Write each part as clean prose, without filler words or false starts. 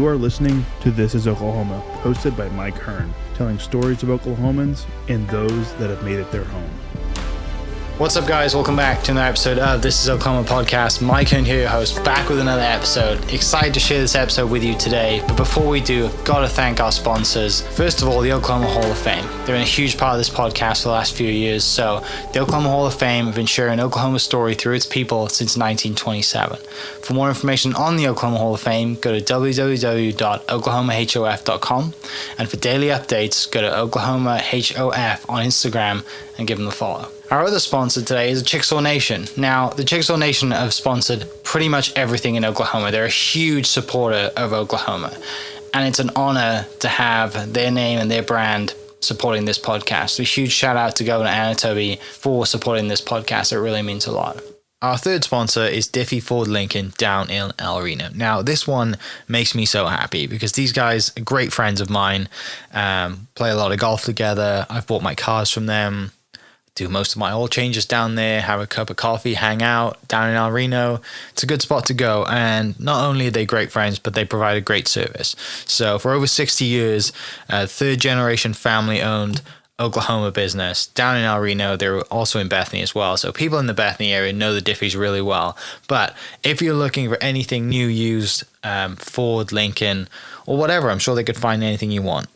You are listening to This is Oklahoma, hosted by Mike Hearn, telling stories of Oklahomans and those that have made it their home. What's up, guys? Welcome back to another episode of This is Oklahoma podcast. Mike Hearn here, your host, back with another episode. Excited to share this episode with you today. But before we do, I've got to thank our sponsors. First of all, the Oklahoma Hall of Fame. They've been a huge part of this podcast for the last few years. So the Oklahoma Hall of Fame have been sharing Oklahoma's story through its people since 1927. For more information on the Oklahoma Hall of Fame, go to www.oklahomahof.com. And for daily updates, go to oklahomahof on Instagram and give them a follow. Our other sponsor today is the Chickasaw Nation. Now, the Chickasaw Nation have sponsored pretty much everything in Oklahoma. They're a huge supporter of Oklahoma. And it's an honor to have their name and their brand supporting this podcast. A huge shout out to Governor Anatoby for supporting this podcast. It really means a lot. Our third sponsor is Diffie Ford Lincoln down in El Reno. Now, this one makes me so happy because these guys are great friends of mine, play a lot of golf together. I've bought my cars from them, do most of my oil changes down there, have a cup of coffee, hang out down in El Reno. It's a good spot to go. And not only are they great friends, but they provide a great service. So for over 60 years, third generation family owned Oklahoma business down in El Reno. They're also in Bethany as well. So people in the Bethany area know the Diffies really well. But if you're looking for anything new, used, Ford, Lincoln, or whatever, I'm sure they could find anything you want.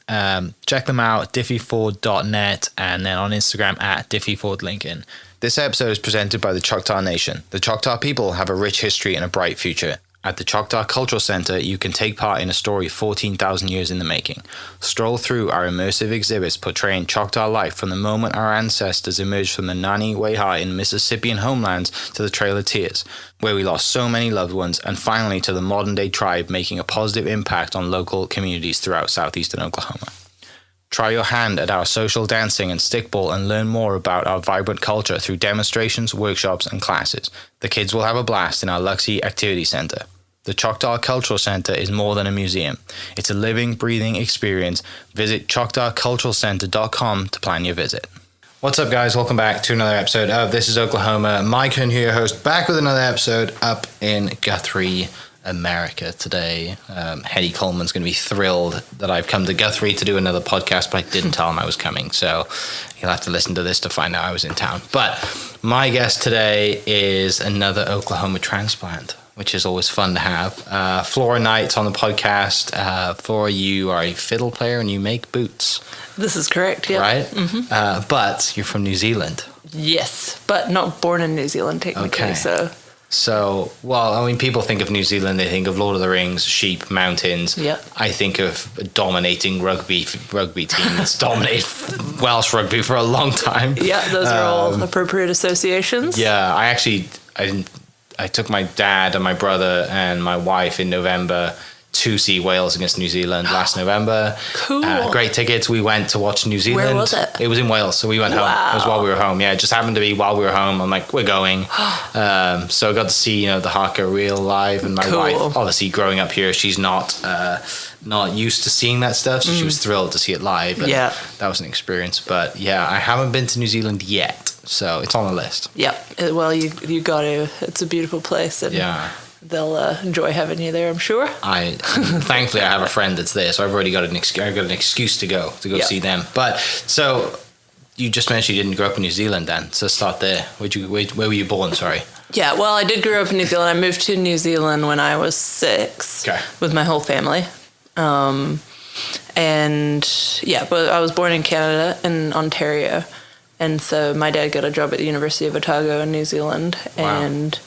Check them out, diffieford.net, and then on Instagram at diffiefordlincoln. This episode is presented by the Choctaw Nation. The Choctaw people have a rich history and a bright future. At the Choctaw Cultural Center, you can take part in a story 14,000 years in the making. Stroll through our immersive exhibits portraying Choctaw life from the moment our ancestors emerged from the Nani Weha in Mississippian homelands to the Trail of Tears, where we lost so many loved ones, and finally to the modern-day tribe making a positive impact on local communities throughout southeastern Oklahoma. Try your hand at our social dancing and stickball and learn more about our vibrant culture through demonstrations, workshops, and classes. The kids will have a blast in our Luxie Activity Center. The Choctaw Cultural Center is more than a museum. It's a living, breathing experience. Visit choctawculturalcenter.com to plan your visit. What's up, guys? Welcome back to another episode of This is Oklahoma. Mike Hearn here, host, back with another episode up in Guthrie, America today. Hetty Coleman's going to be thrilled that I've come to Guthrie to do another podcast, but I didn't tell him I was coming, so he'll have to listen to this to find out I was in town. But my guest today is another Oklahoma transplant, which is always fun to have. Flora Knight on the podcast. Flora, you are a fiddle player and you make boots. This is correct, yeah. Right? Mm-hmm. But you're from New Zealand. Yes, but not born in New Zealand, technically, okay. So, well, I mean, people think of New Zealand, they think of Lord of the Rings, sheep, mountains. Yeah. I think of a dominating rugby team that's dominated Welsh rugby for a long time. Yeah, those are all appropriate associations. Yeah, I took my dad and my brother and my wife in November to see Wales against New Zealand last November. Cool. Great tickets. We went to watch New Zealand. Where was it? It was in Wales, so we went home. It was while we were home. Yeah, it just happened to be while we were home. I'm like, we're going. So I got to see, the haka reel live, and my wife, obviously growing up here, she's not used to seeing that stuff, so she was thrilled to see it live. And yeah, that was an experience. But yeah, I haven't been to New Zealand yet, so it's on the list. Yep. Well, you got to. It's a beautiful place, and yeah, they'll enjoy having you there, I'm sure. Thankfully I have a friend that's there, so I've already got an excuse to go see them. But so you just mentioned you didn't grow up in New Zealand then, so start there. Where were you born? Sorry. Yeah, well, I did grow up in New Zealand. I moved to New Zealand when I was 6 with my whole family. And yeah, but I was born in Canada, in Ontario. And so my dad got a job at the University of Otago in New Zealand. Wow. And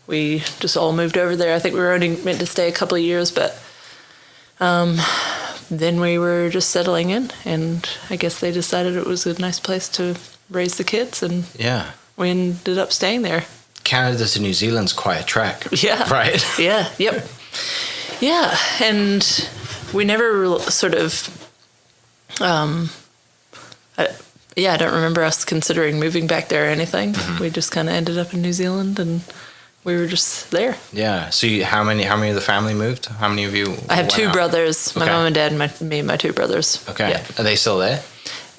we just all moved over there. I think we were only meant to stay a couple of years, but then we were just settling in. And I guess they decided it was a nice place to raise the kids. And yeah, we ended up staying there. Canada to New Zealand's quite a trek. Yeah. Right? Yeah. Yep. Yeah. And we never sort of, I don't remember us considering moving back there or anything. Mm-hmm. We just kind of ended up in New Zealand, and we were just there. Yeah. So how many of the family moved? How many of you? I have 2 brothers. My mom and dad, and me and my 2 brothers. Okay. Yeah. Are they still there?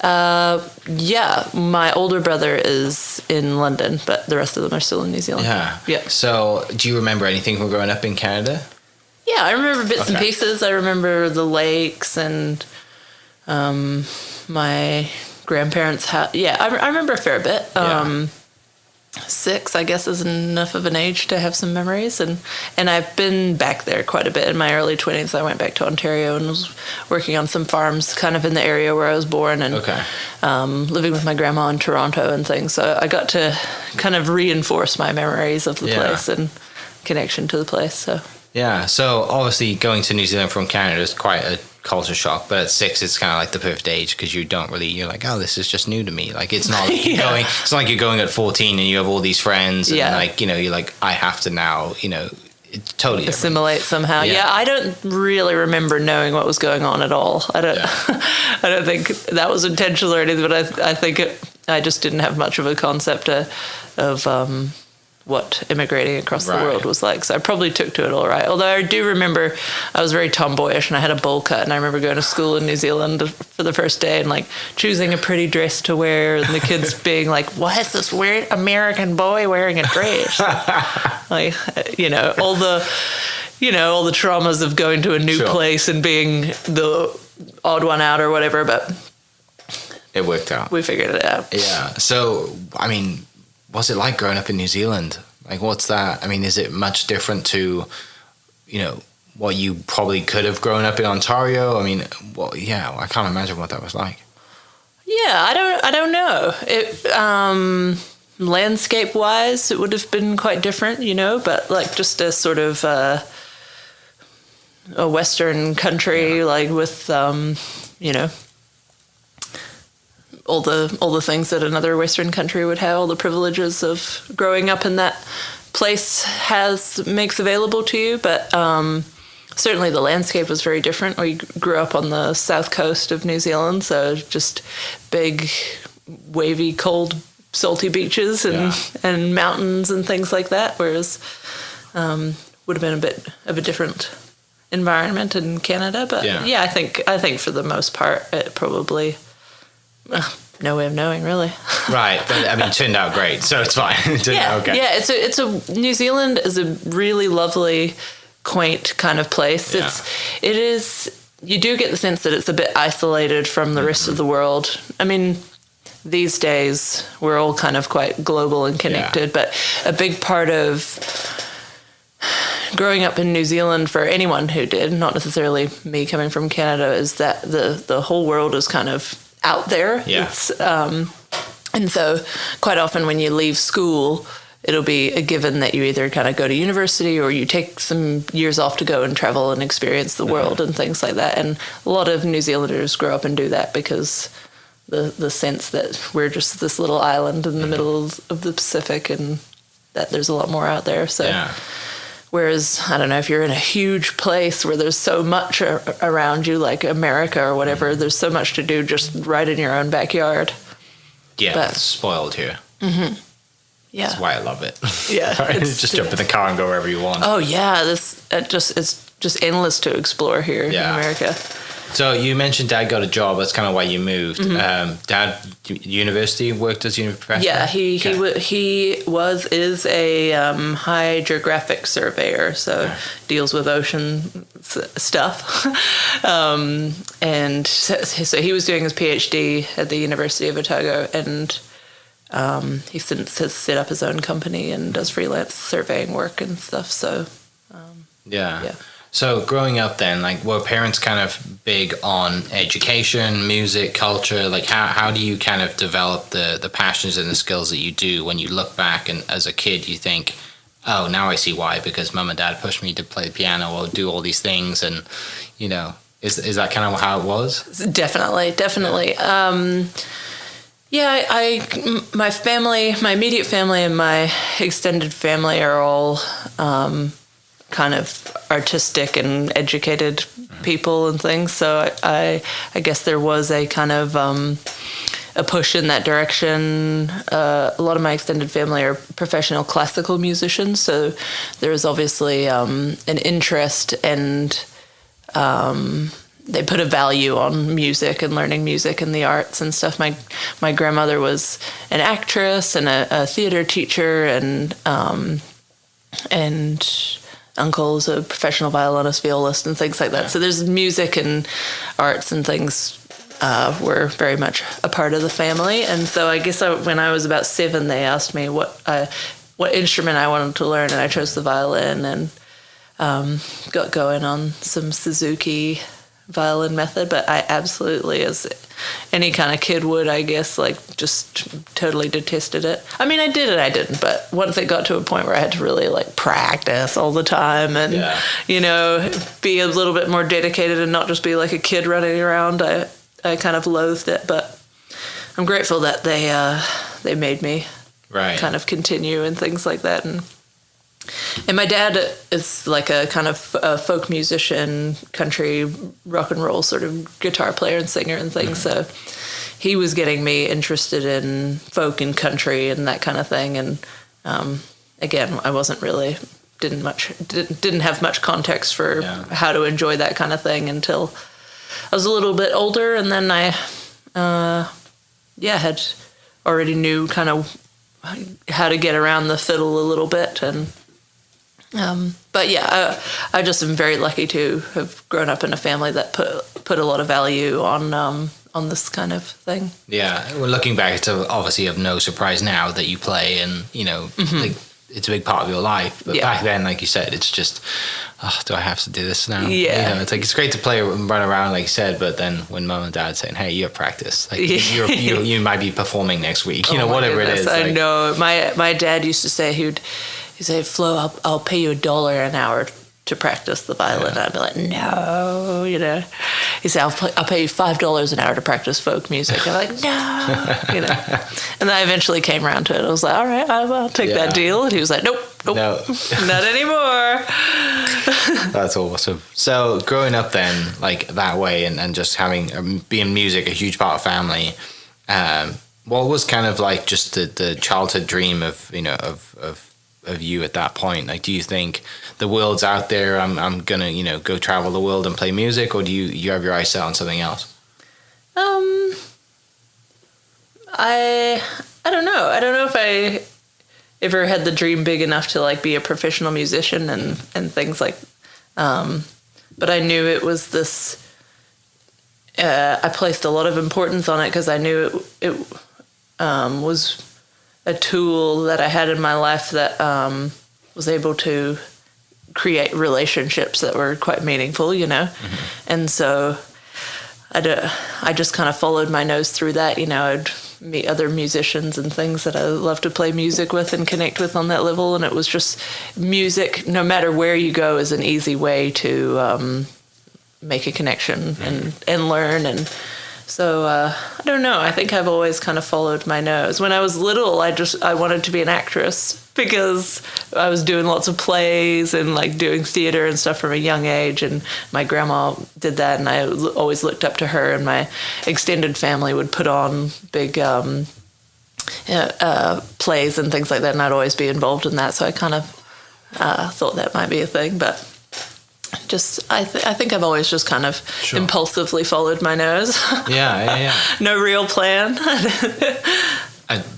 Yeah. My older brother is in London, but the rest of them are still in New Zealand. Yeah. Yeah. So do you remember anything from growing up in Canada? Yeah, I remember bits and Okay. pieces. I remember the lakes and my grandparents' house. Yeah, I remember a fair bit. Yeah. 6, I guess, is enough of an age to have some memories. And I've been back there quite a bit. In my early 20s, I went back to Ontario and was working on some farms kind of in the area where I was born and Okay. living with my grandma in Toronto and things. So I got to kind of reinforce my memories of the Yeah. place and connection to the place. So Yeah, so obviously going to New Zealand from Canada is quite a culture shock, but at 6 it's kind of like the perfect age because you're like, oh, this is just new to me. Like it's not like you're Yeah. going, it's not like you're going at 14 and you have all these friends and Yeah. like, you're like, I have to now, it's totally different. assimilate somehow. Yeah. Yeah, I don't really remember knowing what was going on at all. I don't. I don't think that was intentional or anything. But I think I just didn't have much of a concept of what immigrating across the Right. world was like. So I probably took to it all right. Although I do remember I was very tomboyish and I had a bowl cut, and I remember going to school in New Zealand for the first day and like choosing a pretty dress to wear, and the kids being like, "Why is this weird American boy wearing a dress?" Like, all the traumas of going to a new Sure. place and being the odd one out or whatever, but It worked out. we figured it out. Yeah. So, I mean, what's it like growing up in New Zealand? Like, what's that? I mean, is it much different to, what you probably could have grown up in Ontario? I mean, I can't imagine what that was like. Yeah, I don't know. It landscape wise, it would have been quite different, but like just a sort of a Western country, like with all the things that another Western country would have, all the privileges of growing up in that place makes available to you, but certainly the landscape was very different. We grew up on the south coast of New Zealand, so just big, wavy, cold, salty beaches and mountains and things like that, whereas would have been a bit of a different environment in Canada. But yeah, I think for the most part it probably no way of knowing really. Right, but I mean, it turned out great, so it's fine. It turned out okay. Yeah, it's a New Zealand is a really lovely, quaint kind of place. Yeah. It is. You do get the sense that it's a bit isolated from the rest of the world. I mean, these days we're all kind of quite global and connected, but a big part of growing up in New Zealand for anyone who did, not necessarily me coming from Canada, is that the whole world is kind of out there. Yeah. It's, and so quite often when you leave school, it'll be a given that you either kind of go to university or you take some years off to go and travel and experience the world and things like that. And a lot of New Zealanders grow up and do that because the sense that we're just this little island in the middle of the Pacific and that there's a lot more out there. So. Yeah. Whereas, I don't know, if you're in a huge place where there's so much around you, like America or whatever, there's so much to do just right in your own backyard. Yeah, But- it's spoiled here. Yeah. That's why I love it. Yeah, it's- Just jump in the car and go wherever you want. Oh, yeah. It's just endless to explore here in America. So you mentioned Dad got a job. That's kind of why you moved. Dad, university, worked as a professional? Yeah, he is a hydrographic surveyor, so deals with ocean stuff. And so he was doing his PhD at the University of Otago, and he since has set up his own company and does freelance surveying work and stuff. So Yeah. Yeah. So growing up then, like, were parents kind of big on education, music, culture? Like, how do you kind of develop the passions and the skills that you do when you look back and as a kid you think, oh, now I see why, because Mum and Dad pushed me to play the piano or do all these things, and, is that kind of how it was? Definitely. My family, my immediate family and my extended family are all kind of artistic and educated people and things. So I guess there was a kind of a push in that direction. A lot of my extended family are professional classical musicians, so there is obviously an interest, and they put a value on music and learning music and the arts and stuff. My grandmother was an actress and a theater teacher, and uncle's a professional violinist, violist, and things like that. So there's music and arts and things were very much a part of the family. And so I guess when I was about 7, they asked me what instrument I wanted to learn, and I chose the violin and got going on some Suzuki violin method. But I absolutely, as any kind of kid would, I guess, like just totally detested it. I mean, I did and I didn't, but once it got to a point where I had to really like practice all the time and, you know, be a little bit more dedicated and not just be like a kid running around, I kind of loathed it. But I'm grateful that they made me kind of continue and things like that. And my dad is like a kind of folk musician, country, rock and roll sort of guitar player and singer and things. So he was getting me interested in folk and country and that kind of thing. And again, I wasn't really didn't have much context for how to enjoy that kind of thing until I was a little bit older, and then I had already knew kind of how to get around the fiddle a little bit. And but yeah, I just am very lucky to have grown up in a family that put a lot of value on this kind of thing. Yeah, well, looking back, it's obviously of no surprise now that you play, and you know, like, it's a big part of your life. But back then, like you said, it's just, do I have to do this now? Yeah, you know, it's like it's great to play and run around, like you said, but then when mom and dad saying, "Hey, you have practice, like you might be performing next week," you know, whatever it is. I know. My dad used to say he'd say, "Flo, I'll pay you $1 an hour to practice the violin." I'd be like, "No," you know. He said, I'll pay you $5 an hour to practice folk music. I'm like, "No," you know. And then I eventually came around to it. I was like, "All right, I'll take that deal." And he was like, "Nope, no. Not anymore." That's awesome. So growing up then, like that way, and just having being music a huge part of family, what was kind of like just the childhood dream of, you know, of you at that point? Like, do you think the world's out there, I'm gonna, you know, go travel the world and play music, or do you have your eyes set on something else? I don't know. I don't know if I ever had the dream big enough to like be a professional musician and things like, but I knew it was this, I placed a lot of importance on it because I knew it was a tool that I had in my life that was able to create relationships that were quite meaningful, you know. And so I just kind of followed my nose through that, you know. I'd meet other musicians and things that I love to play music with and connect with on that level, and it was just music, no matter where you go, is an easy way to make a connection and learn. And so I don't know. I think I've always kind of followed my nose. When I was little, I wanted to be an actress because I was doing lots of plays and like doing theater and stuff from a young age. And my grandma did that, and I always looked up to her. And my extended family would put on big plays and things like that, and I'd always be involved in that. So I kind of thought that might be a thing, but. I think I've always just kind of impulsively followed my nose. Yeah. No real plan.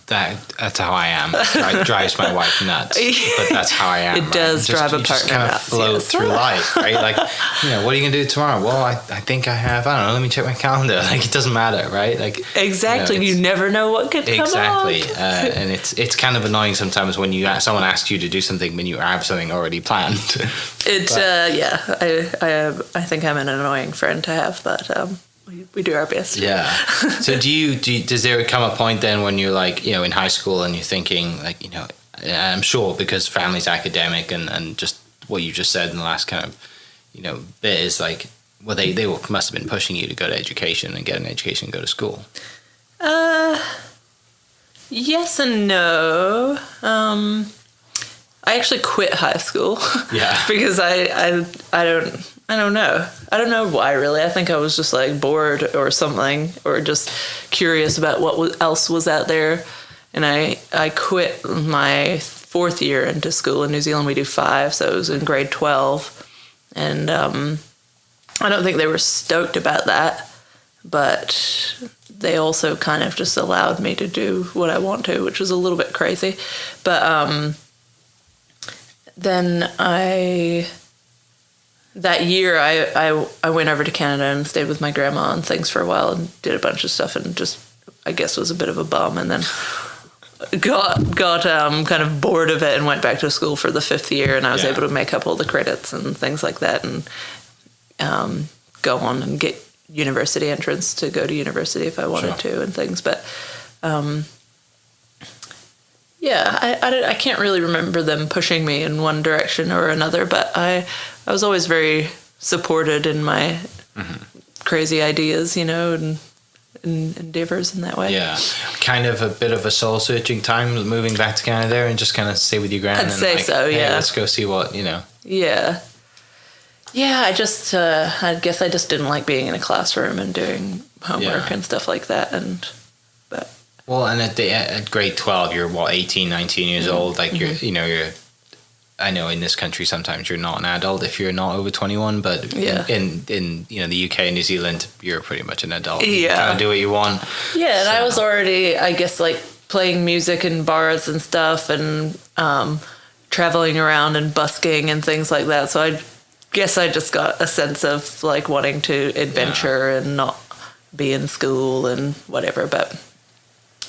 That's how I am. It drives my wife nuts, but that's how I am. It does drive a partner nuts. You just kind of float through life, right? Like, you know, what are you going to do tomorrow? Well, I think I have, I don't know, let me check my calendar. Like, it doesn't matter, right? Like, exactly. You never know what could come up. Exactly. And it's kind of annoying sometimes when someone asks you to do something when you have something already planned. I think I'm an annoying friend to have, but we do our best. Yeah. So does there come a point then when you're like, you know, in high school and you're thinking like, you know, I'm sure because family's academic and just what you just said in the last kind of, you know, bit is like, well, they must have been pushing you to go to education and get an education and go to school. Yes and no. I actually quit high school. Yeah. Because I don't know. I don't know why, really. I think I was just like bored or something, or just curious about what else was out there. And I quit my 4th year into school. In New Zealand, we do 5, so it was in grade 12. And I don't think they were stoked about that, but they also kind of just allowed me to do what I want to, which was a little bit crazy. But then that year I went over to Canada and stayed with my grandma and things for a while and did a bunch of stuff and just, I guess, was a bit of a bum, and then got kind of bored of it and went back to school for the 5th year, and I was able to make up all the credits and things like that, and go on and get university entrance to go to university if I wanted to and things. But I can't really remember them pushing me in one direction or another, but I was always very supported in my crazy ideas, and endeavors in that way. Yeah, kind of a bit of a soul searching time moving back to Canada and just kind of stay with your gran. I'd say so. Hey, yeah, let's go see what. Yeah. I just I guess I just didn't like being in a classroom and doing homework and stuff like that, and at grade 12 you're 18, 19 years old, like you're I know in this country sometimes you're not an adult if you're not over 21, but in the UK and New Zealand you're pretty much an adult. You kind of do what you want. Yeah, and I was already, I guess, like playing music in bars and stuff, and traveling around and busking and things like that. So I guess I just got a sense of like wanting to adventure and not be in school and whatever. But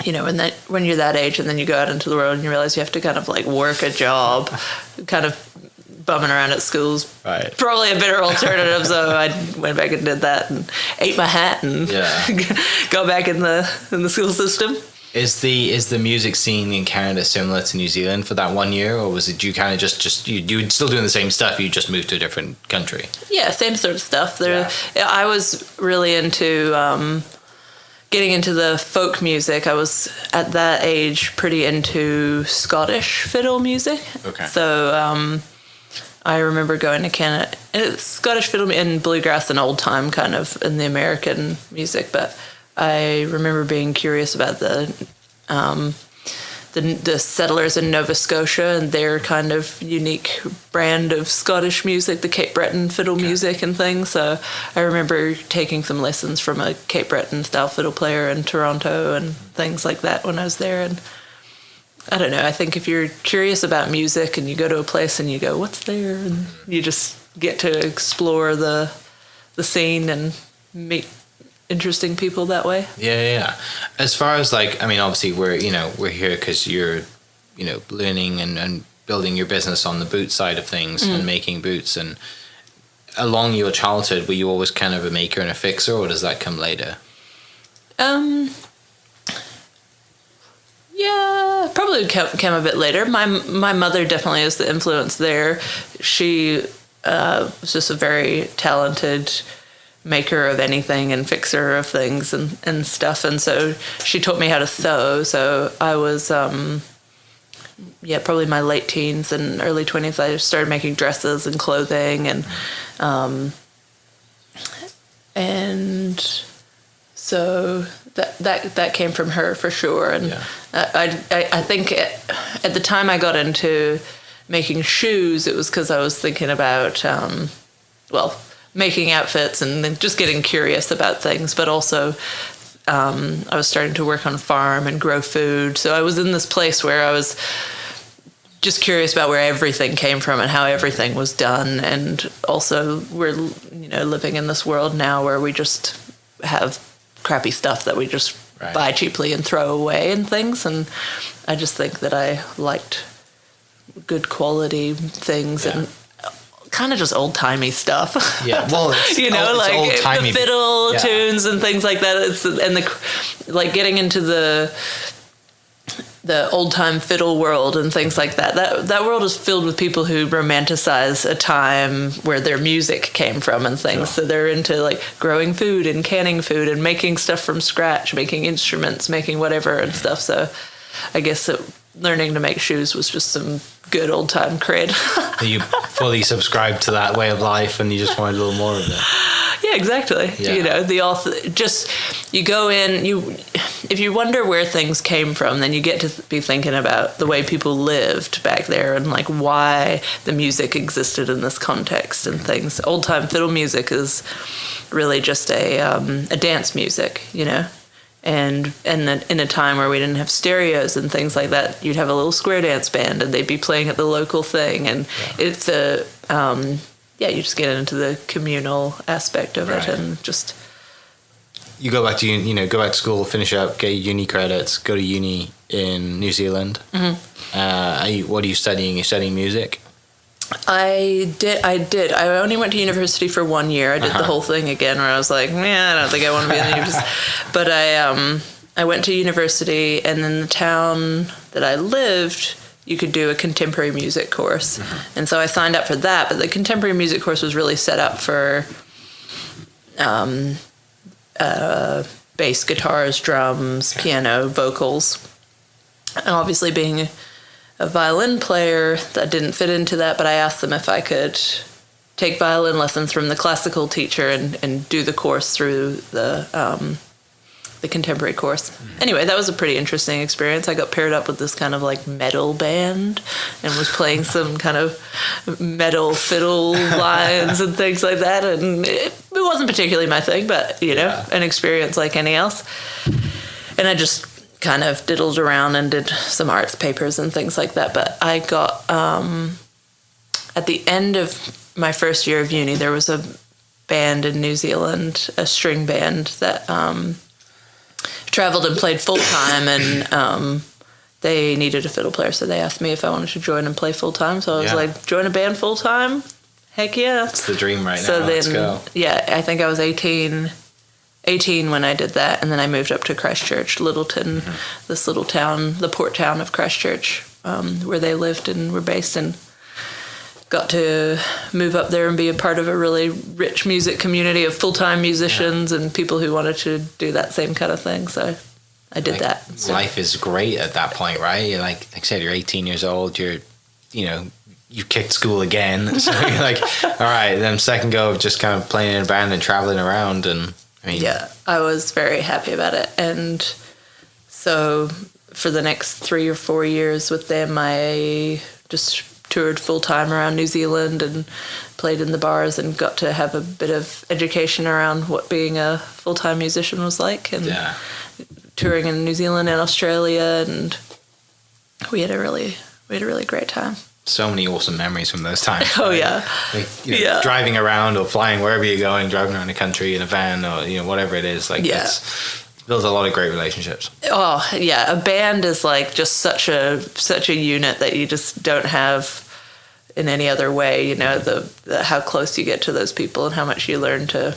when you're that age and then you go out into the world and you realize you have to kind of like work a job, kind of bumming around at schools, probably a better alternative. So I went back and did that and ate my hat and got back in the school system. Is the music scene in Canada similar to New Zealand for that 1 year, or was it you kind of just you were still doing the same stuff, you just moved to a different country? Yeah, same sort of stuff. I was really into getting into the folk music. I was at that age pretty into Scottish fiddle music. Okay. So I remember going to Canada. It's Scottish fiddle and bluegrass and old time kind of in the American music, but I remember being curious about the settlers in Nova Scotia and their kind of unique brand of Scottish music, the Cape Breton fiddle music and things. So I remember taking some lessons from a Cape Breton style fiddle player in Toronto and things like that when I was there. And I don't know, I think if you're curious about music and you go to a place and you go, what's there? And you just get to explore the scene and meet interesting people that way. Yeah. As far as obviously we're here because you're, learning and building your business on the boot side of things and making boots. And along your childhood, were you always kind of a maker and a fixer, or does that come later? Yeah, probably came a bit later. My mother definitely is the influence there. She was just a very talented maker of anything and fixer of things and stuff, and so she taught me how to sew. So I was probably my late teens and early 20s I started making dresses and clothing, and so that came from her for sure. And I think at the time I got into making shoes, it was because I was thinking about making outfits and then just getting curious about things, but also I was starting to work on a farm and grow food. So I was in this place where I was just curious about where everything came from and how everything was done. And also we're, living in this world now where we just have crappy stuff that we just buy cheaply and throw away and things. And I just think that I liked good quality things and kind of just old-timey stuff. Yeah, well, it's old-timey. The fiddle tunes and things like that. Getting into the old-time fiddle world and things like that. That world is filled with people who romanticize a time where their music came from and things. So they're into growing food and canning food and making stuff from scratch, making instruments, making whatever and stuff. So I guess learning to make shoes was just some good old time cred. You fully subscribe to that way of life and you just wanted a little more of it. Yeah, exactly. Yeah. The author, just you go in, if you wonder where things came from, then you get to be thinking about the way people lived back there and why the music existed in this context and things. Old time fiddle music is really just a dance music, And then in a time where we didn't have stereos and things like that, you'd have a little square dance band and they'd be playing at the local thing. And it's you just get into the communal aspect of it and just... You go back to go back to school, finish up, get uni credits, go to uni in New Zealand. Mm-hmm. What are you studying? You're studying music? I did. I only went to university for 1 year. I did the whole thing again where I was like, I don't think I want to be in the university. But I went to university, and in the town that I lived, you could do a contemporary music course. Mm-hmm. And so I signed up for that, but the contemporary music course was really set up for bass guitars, drums, piano, vocals. And obviously being a violin player, that didn't fit into that, but I asked them if I could take violin lessons from the classical teacher and do the course through the contemporary course. Mm-hmm. Anyway, that was a pretty interesting experience. I got paired up with this kind of like metal band and was playing some kind of metal fiddle lines and things like that. And it wasn't particularly my thing, but, an experience like any else. And I just kind of diddled around and did some arts papers and things like that. But I got, at the end of my first year of uni, there was a band in New Zealand, a string band that traveled and played full-time, and they needed a fiddle player, so they asked me if I wanted to join and play full-time. So I was like, join a band full-time? Heck yeah. It's the dream right so now. Then, let's go. Yeah, I think I was 18 when I did that, and then I moved up to Christchurch, Littleton, this little town, the port town of Christchurch, where they lived and were based, and got to move up there and be a part of a really rich music community of full-time musicians and people who wanted to do that same kind of thing. So I did that. So. Life is great at that point, right? You're like I said, you're 18 years old. You're, you kicked school again. So you're like, all right, then second go of just kind of playing in a band and traveling around. And I was very happy about it. And so for the next 3 or 4 years with them, I just toured full-time around New Zealand and played in the bars and got to have a bit of education around what being a full-time musician was like, and touring in New Zealand and Australia, and we had a really great time. So many awesome memories from those times. Oh, right? yeah. Like, driving around or flying wherever you're going, driving around the country in a van or, whatever it is. Like, builds a lot of great relationships. Oh, yeah. A band is like just such a unit that you just don't have in any other way, the how close you get to those people and how much you learn to,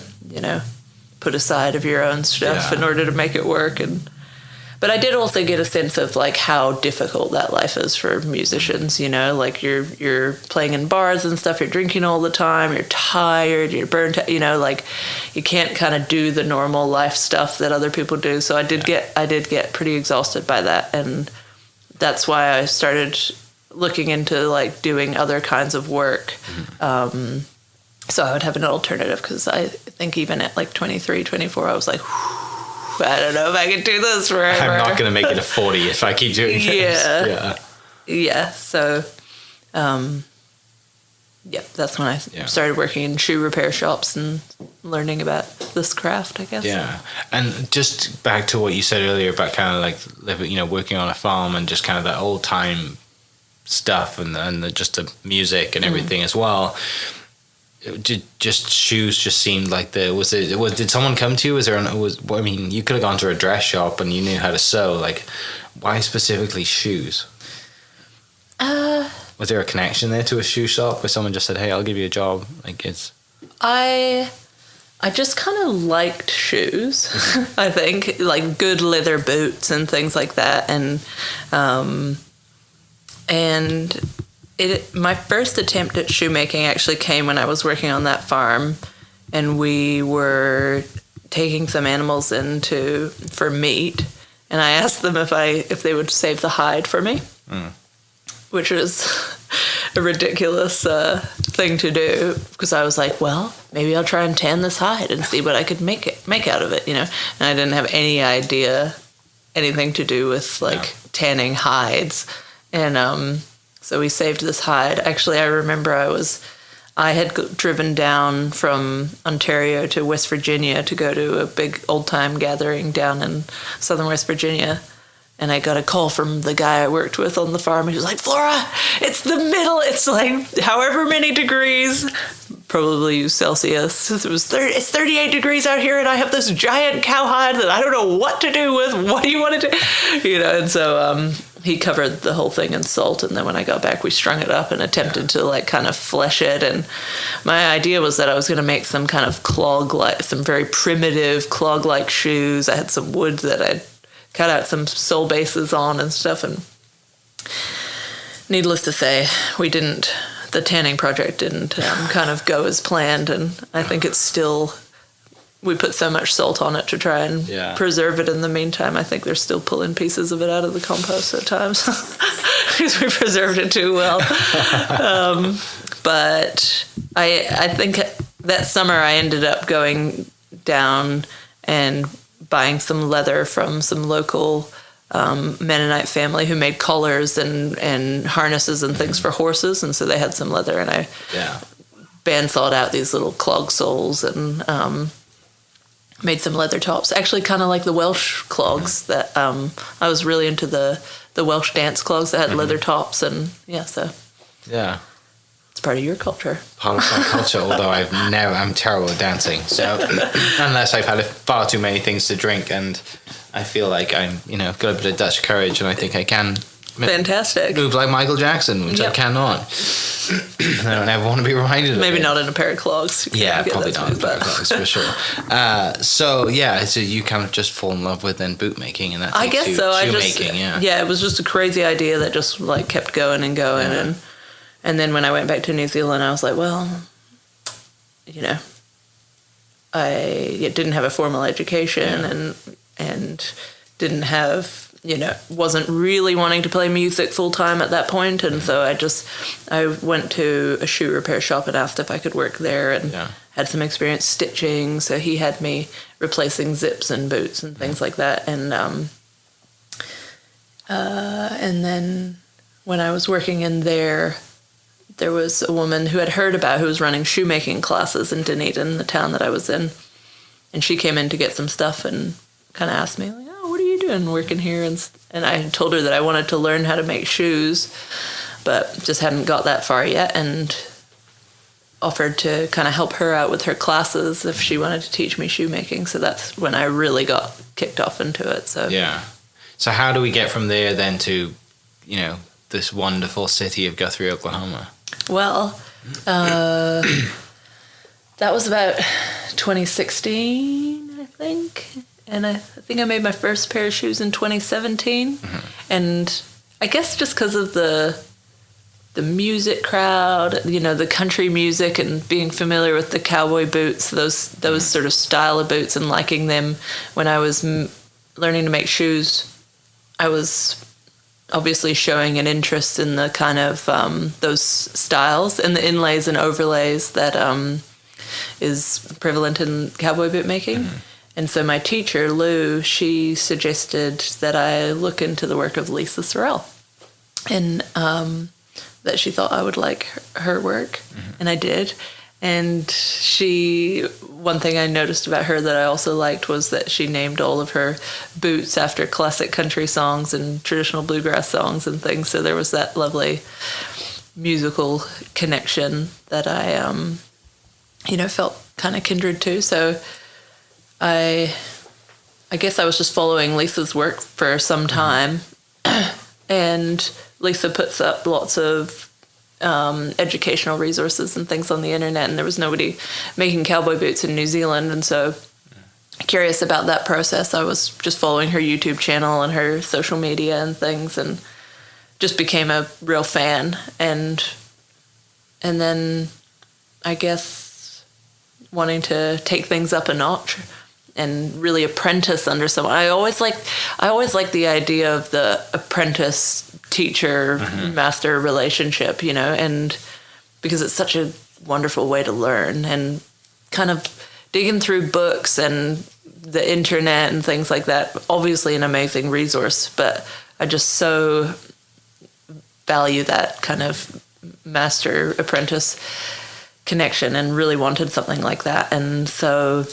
put aside of your own stuff in order to make it work. But I did also get a sense of like how difficult that life is for musicians, like you're playing in bars and stuff, you're drinking all the time, you're tired, you're burnt out, like you can't kind of do the normal life stuff that other people do. So I did get pretty exhausted by that, and that's why I started looking into like doing other kinds of work. So I would have an alternative, because I think even at like 23, 24, I was like, I don't know if I can do this forever. I'm not going to make it to 40 if I keep doing this. Yeah. So, that's when I started working in shoe repair shops and learning about this craft, I guess. Yeah. And just back to what you said earlier about kind of like, working on a farm and just kind of that old time stuff and just the music and everything as well. Just shoes just seemed like did someone come to you? You could have gone to a dress shop and you knew how to sew. Like, why specifically shoes? Was there a connection there to a shoe shop where someone just said, "Hey, I'll give you a job"? Like, I just kind of liked shoes. I think like good leather boots and things like that, and my first attempt at shoemaking actually came when I was working on that farm, and we were taking some animals in for meat, and I asked them if they would save the hide for me, which was a ridiculous thing to do, because I was like, well, maybe I'll try and tan this hide and see what I could make out of it, And I didn't have any idea anything to do with tanning hides, and so we saved this hide. Actually, I remember I was I had driven down from Ontario to West Virginia to go to a big old-time gathering down in southern West Virginia. And I got a call from the guy I worked with on the farm. He was like, Flora, it's the middle. It's like however many degrees, probably Celsius. It's 38 degrees out here, and I have this giant cowhide that I don't know what to do with. What do you want to do? And so he covered the whole thing in salt. And then when I got back, we strung it up and attempted to like kind of flesh it. And my idea was that I was going to make some kind of some very primitive clog-like shoes. I had some wood that I'd cut out some sole bases on and stuff, and needless to say, the tanning project didn't kind of go as planned, and I think we put so much salt on it to try and preserve it in the meantime. I think they're still pulling pieces of it out of the compost at times because we preserved it too well. But I think that summer I ended up going down and buying some leather from some local Mennonite family who made collars and harnesses and things for horses, and so they had some leather, and I bandsawed out these little clog soles and made some leather tops. Actually, kind of like the Welsh clogs that I was really into the Welsh dance clogs that had leather tops, and so it's part of your culture. Part of my culture, although I'm terrible at dancing. So unless I've had far too many things to drink, and I feel like I'm, got a bit of Dutch courage, and I think I can fantastic move like Michael Jackson, which I cannot. I don't ever want to be reminded of it. Maybe not in a pair of clogs. Yeah, probably not in a pair of clogs, for sure. So you kind of just fall in love with then boot making, and that's I guess so. Shoemaking, it was just a crazy idea that just like kept going and going, and then when I went back to New Zealand, I was like, well, I didn't have a formal education and didn't have, wasn't really wanting to play music full time at that point. And so I went to a shoe repair shop and asked if I could work there, and had some experience stitching. So he had me replacing zips and boots and things like that. And then when I was working in there was a woman who was running shoemaking classes in Dunedin, the town that I was in. And she came in to get some stuff and kind of asked me, like, oh, what are you doing working here? And I told her that I wanted to learn how to make shoes, but just hadn't got that far yet, and offered to kind of help her out with her classes if she wanted to teach me shoemaking. So that's when I really got kicked off into it. So how do we get from there then to, this wonderful city of Guthrie, Oklahoma? Well, that was about 2016, I think. And I think I made my first pair of shoes in 2017. And I guess just because of the music crowd, the country music, and being familiar with the cowboy boots, those sort of style of boots, and liking them when I was learning to make shoes, I was obviously showing an interest in the kind of those styles and the inlays and overlays that is prevalent in cowboy boot making. And so my teacher, Lou, she suggested that I look into the work of Lisa Sorrell, and that she thought I would like her work, and I did. And one thing I noticed about her that I also liked was that she named all of her boots after classic country songs and traditional bluegrass songs and things. So there was that lovely musical connection that I, felt kind of kindred to. So I guess I was just following Lisa's work for some time, and Lisa puts up lots of educational resources and things on the internet, and there was nobody making cowboy boots in New Zealand, and so curious about that process, I was just following her YouTube channel and her social media and things, and just became a real fan. And then I guess wanting to take things up a notch and really apprentice under someone. I always liked the idea of the apprentice teacher master relationship, and because it's such a wonderful way to learn, and kind of digging through books and the internet and things like that, obviously an amazing resource, but I just so value that kind of master apprentice connection and really wanted something like that. And so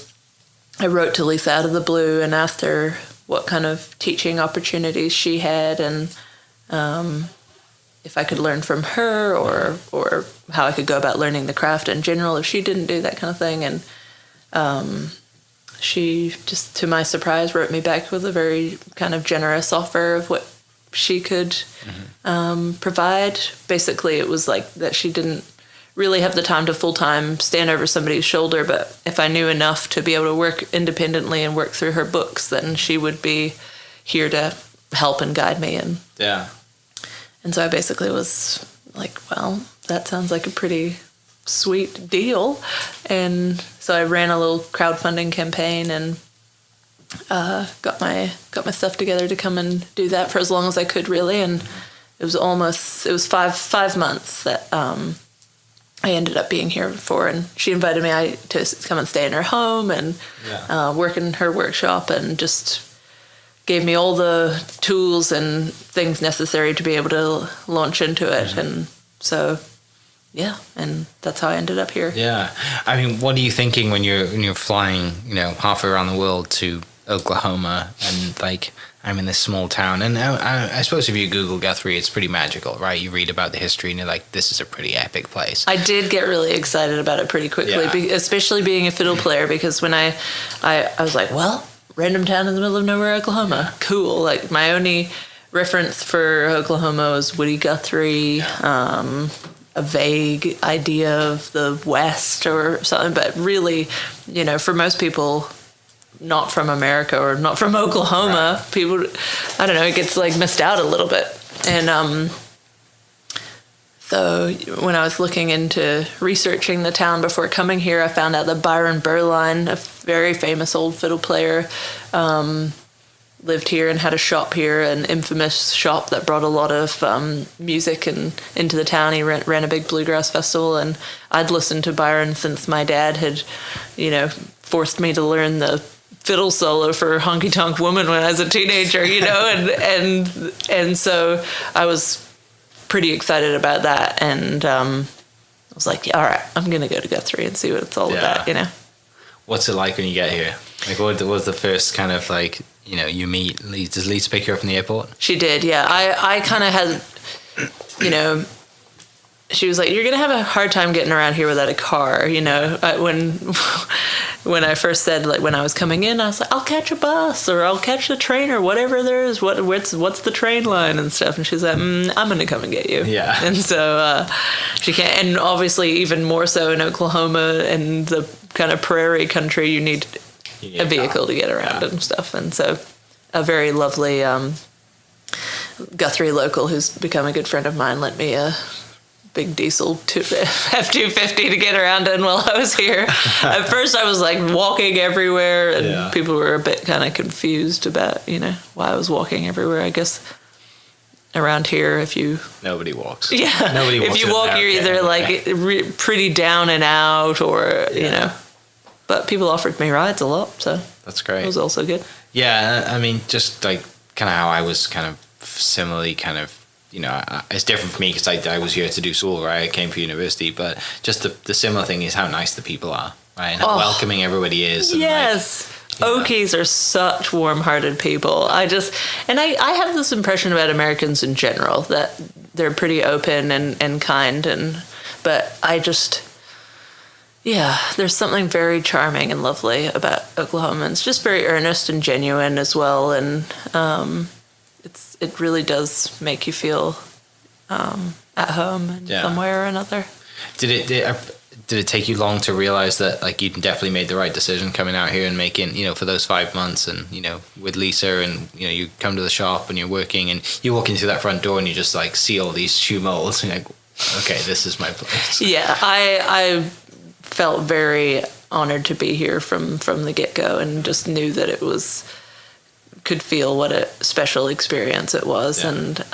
I wrote to Lisa out of the blue and asked her what kind of teaching opportunities she had, and if I could learn from her, or how I could go about learning the craft in general if she didn't do that kind of thing. And she just, to my surprise, wrote me back with a very kind of generous offer of what she could provide. Basically, it was like that she didn't really have the time to full-time stand over somebody's shoulder, but if I knew enough to be able to work independently and work through her books, then she would be here to help and guide me. And and so I basically was like, well, that sounds like a pretty sweet deal. And so I ran a little crowdfunding campaign and got my stuff together to come and do that for as long as I could, really. And it was five months that I ended up being here for, and she invited me to come and stay in her home and work in her workshop, and just gave me all the tools and things necessary to be able to launch into it. And so, and that's how I ended up here. Yeah. I mean, what are you thinking when you're flying, halfway around the world to Oklahoma, and like, I'm in this small town, and I suppose if you Google Guthrie, it's pretty magical, right? You read about the history and you're like, this is a pretty epic place. I did get really excited about it pretty quickly, especially being a fiddle player, because when I was like, well, random town in the middle of nowhere, Oklahoma, cool. Like, my only reference for Oklahoma was Woody Guthrie, a vague idea of the West or something, but really, for most people not from America or not from Oklahoma, people, I don't know, it gets like missed out a little bit. And so when I was looking into researching the town before coming here, I found out that Byron Berline, a very famous old fiddle player, lived here and had a shop here, an infamous shop that brought a lot of music into the town. He ran a big bluegrass festival, and I'd listened to Byron since my dad had, forced me to learn the fiddle solo for Honky Tonk Woman when I was a teenager, and so I was pretty excited about that, and I was like, all right, I'm gonna go to Guthrie and see what it's all about. What's it like when you get here? Like, what was the first kind of like, you meet? Does Lisa pick you up from the airport? She did, yeah. I kind of had, she was like, you're gonna have a hard time getting around here without a car. When I first said, like, when I was coming in, I was like, I'll catch a bus or I'll catch the train or whatever there is. What's the train line and stuff? And she's like, I'm going to come and get you. Yeah. And so she can't. And obviously, even more so in Oklahoma and the kind of prairie country, you need a vehicle to get around and stuff. And so a very lovely Guthrie local who's become a good friend of mine lent me a big diesel F-250 to get around in while I was here. At first I was like walking everywhere, and people were a bit kind of confused about, why I was walking everywhere. I guess around here, nobody walks. Yeah. Nobody walks. If you walk, you're either like pretty down and out, or, but people offered me rides a lot. So that's great. It was also good. Yeah. I mean, just like kind of how I was kind of similarly kind of, it's different for me because I was here to do school, right? I came for university, but just the similar thing is how nice the people are, right? And how welcoming everybody is. And yes. Okies are such warm-hearted people. I have this impression about Americans in general, that they're pretty open and kind, but there's something very charming and lovely about Oklahomans. Just very earnest and genuine as well, and it really does make you feel at home in some way or another. Did it take you long to realize that, like, you definitely made the right decision coming out here and making, for those 5 months, and with Lisa, and you come to the shop and you're working and you walk into that front door and you just like see all these shoe molds and you're like, okay, this is my place. Yeah, I felt very honored to be here from the get-go, and just knew that it could feel what a special experience it was. And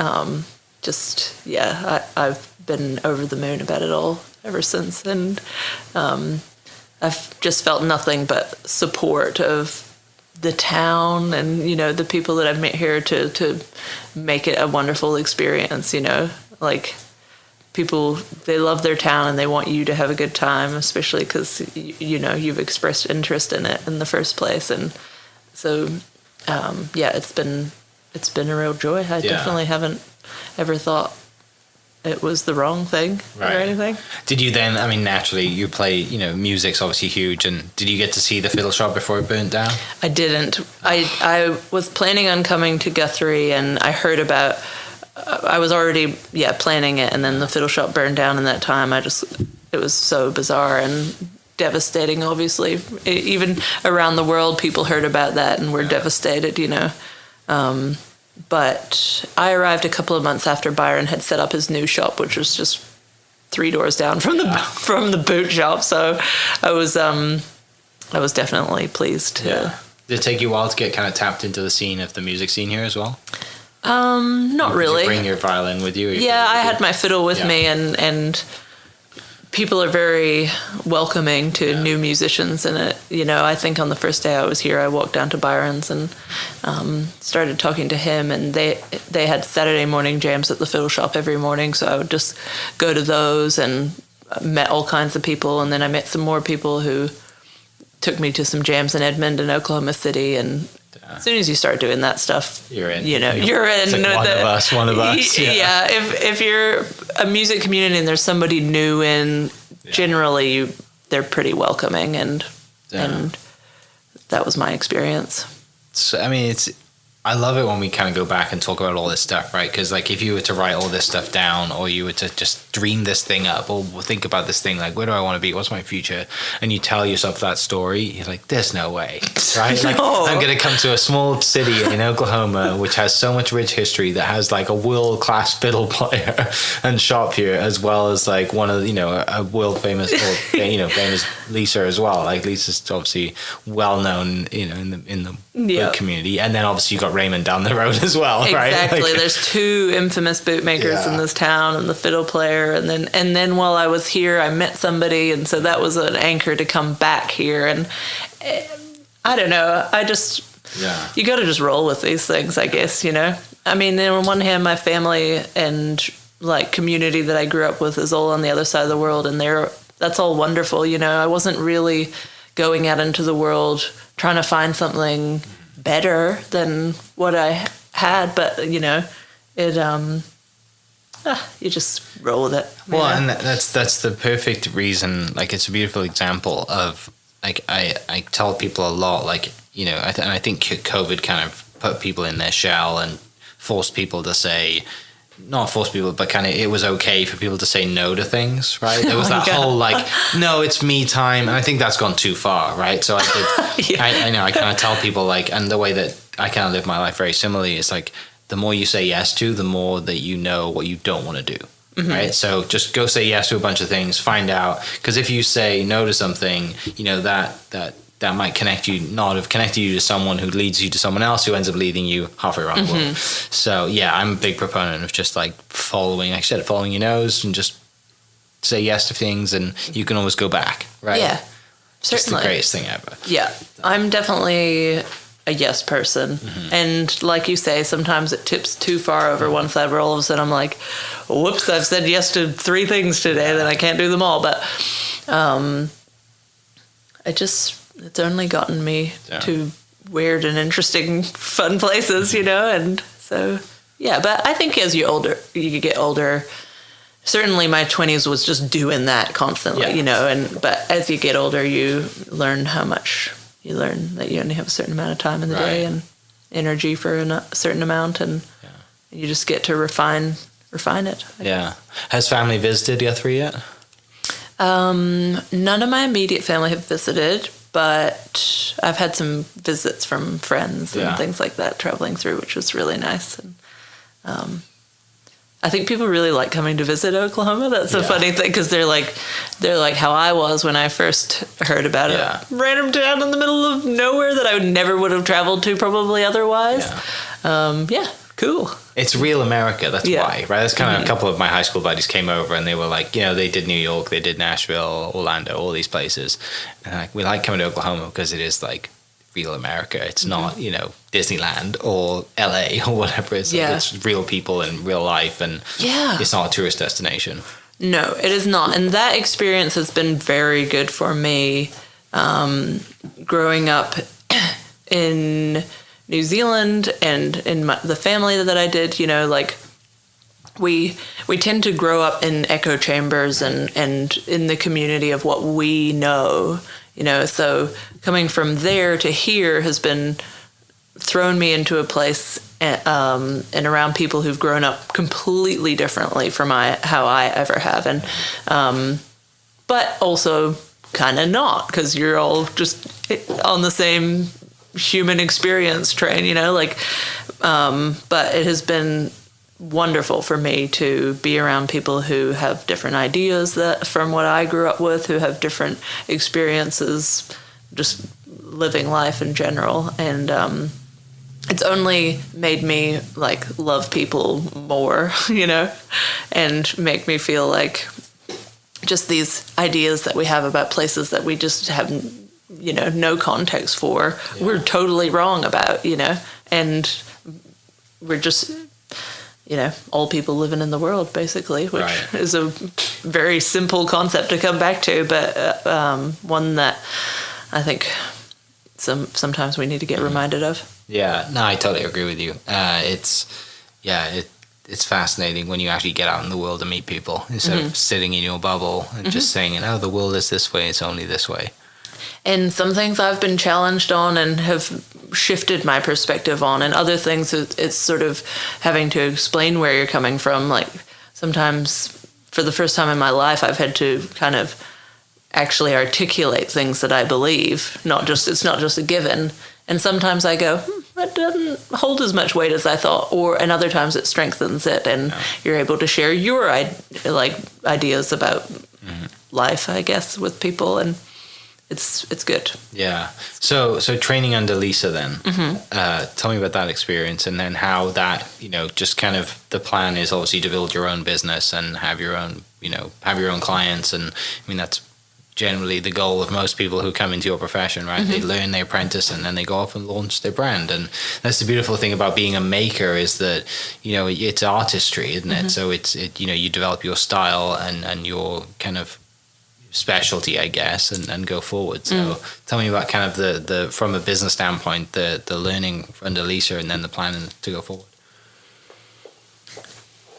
I've been over the moon about it all ever since, and I've just felt nothing but support of the town and the people that I've met here to make it a wonderful experience. Like, people, they love their town and they want you to have a good time, especially because, you know, you've expressed interest in it in the first place. And so, it's been a real joy. I definitely haven't ever thought it was the wrong thing or anything. Did you then, I mean, naturally, you play, you know, music's obviously huge, and did you get to see the fiddle shop before it burnt down? I didn't. I was planning on coming to Guthrie, and I heard about, I was already, planning it, and then the fiddle shop burned down in that time. It was so bizarre and devastating, obviously. Even around the world, people heard about that and were devastated, you know. But I arrived a couple of months after Byron had set up his new shop, which was just 3 doors down from the boot shop. So I was definitely pleased. Did it take you a while to get kind of tapped into the scene of the music scene here as well? Not really. Did you bring your violin with you? I had my fiddle with me, and people are very welcoming to new musicians. And you know, I think on the first day I was here, I walked down to Byron's and started talking to him, and they had Saturday morning jams at the fiddle shop every morning, so I would just go to those and met all kinds of people. And then I met some more people who took me to some jams in Edmond and Oklahoma City, and as soon as you start doing that stuff, you're in. You know, you're in. It's like one of us. Yeah. If you're a music community and there's somebody new in, generally they're pretty welcoming, and that was my experience. So, I mean, I love it when we kind of go back and talk about all this stuff, right? Because like if you were to write all this stuff down, or you were to just dream this thing up, or think about this thing, like where do I want to be? What's my future? And you tell yourself that story, you're like, there's no way, right? Like I'm going to come to a small city in Oklahoma, which has so much rich history, that has like a world-class fiddle player and shop here, as well as like one of, you know, a world famous, or, you know, famous Lisa as well. Like Lisa's obviously well known, you know, in the boot community, and then obviously you got Raymond down the road as well, right? Exactly. Like, there's 2 infamous bootmakers in this town, and the fiddle player, and then while I was here, I met somebody, and so that was an anchor to come back here. And I don't know, you got to just roll with these things, I guess, you know. I mean, on one hand, my family and like community that I grew up with is all on the other side of the world, and that's all wonderful, you know. I wasn't really going out into the world trying to find something better than what I had, but you know, it you just roll with it. Well, and that's the perfect reason. Like, it's a beautiful example of, like, I tell people a lot, like, you know, I think COVID kind of put people in their shell and forced people to say, not force people, but kind of, it was okay for people to say no to things, right? There was that whole like, no, it's me time, and I think that's gone too far, right? So I know I kind of tell people, like, and the way that I kind of live my life very similarly is like, the more you say yes to, the more that you know what you don't want to do, right? So just go say yes to a bunch of things, find out, because if you say no to something, you know, that might have connected you to someone who leads you to someone else who ends up leading you halfway around the world. So yeah, I'm a big proponent of just like following your nose, and just say yes to things, and you can always go back, right? Yeah, certainly. It's the greatest thing ever. Yeah, I'm definitely a yes person. And like you say, sometimes it tips too far over one side where all of a sudden I'm like, whoops, I've said yes to 3 things today, then I can't do them all. But it's only gotten me to weird and interesting, fun places, you know. And so, yeah, but I think as you get older, certainly my 20s was just doing that constantly, you know. But as you get older, you learn that you only have a certain amount of time in the day and energy for a certain amount, and you just get to refine it. Has family visited Guthrie yet? None of my immediate family have visited, but I've had some visits from friends and things like that traveling through, which was really nice. And I think people really like coming to visit Oklahoma. That's a funny thing, because they're like how I was when I first heard about it. Random town in the middle of nowhere that I never would have traveled to probably otherwise. Cool. It's real America, that's why, right? That's kind of a couple of my high school buddies came over, and they were like, you know, they did New York, they did Nashville, Orlando, all these places. And like, we like coming to Oklahoma because it is like real America. It's not, you know, Disneyland or LA or whatever. It's real people and real life, and it's not a tourist destination. No, it is not. And that experience has been very good for me. Growing up in New Zealand and in the family that I did, like we tend to grow up in echo chambers and in the community of what we know, so coming from there to here has been thrown me into a place and around people who've grown up completely differently from how I ever have. And but also kind of not, because you're all just on the same human experience train, but it has been wonderful for me to be around people who have different ideas from what I grew up with, who have different experiences, just living life in general. And it's only made me love people more, and make me feel like just these ideas that we have about places that we just have, no context for, we're totally wrong about, and we're just, all people living in the world, basically, which is a very simple concept to come back to, but one that I think sometimes we need to get reminded of. Yeah, no, I totally agree with you. It's fascinating when you actually get out in the world and meet people instead of sitting in your bubble and just saying, the world is this way, it's only this way. And some things I've been challenged on and have shifted my perspective on, and other things it's sort of having to explain where you're coming from. Like sometimes for the first time in my life, I've had to kind of actually articulate things that I believe. It's not just a given. And sometimes I go, that doesn't hold as much weight as I thought, and other times it strengthens it, and you're able to share your ideas about life, I guess, with people, and it's good. Yeah. So training under Lisa then, tell me about that experience, and then how that, just kind of the plan is obviously to build your own business and have your own clients, and I mean that's generally the goal of most people who come into your profession, right? They learn, they apprentice, and then they go off and launch their brand. And that's the beautiful thing about being a maker, is that, it's artistry, isn't it? So you develop your style and your kind of specialty, I guess, and go forward. So tell me about kind of the from a business standpoint, the learning under Lisa, and then the plan to go forward.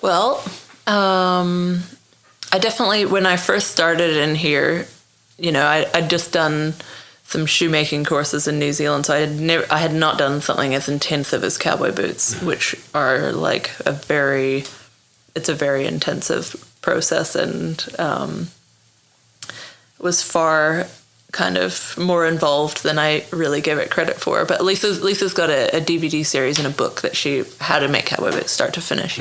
Well, I definitely, when I first started in here, I'd just done some shoemaking courses in New Zealand, so I had not done something as intensive as cowboy boots, which are it's a very intensive process, and was far kind of more involved than I really give it credit for. But Lisa's got a DVD series and a book that how to make cowboy boots start to finish,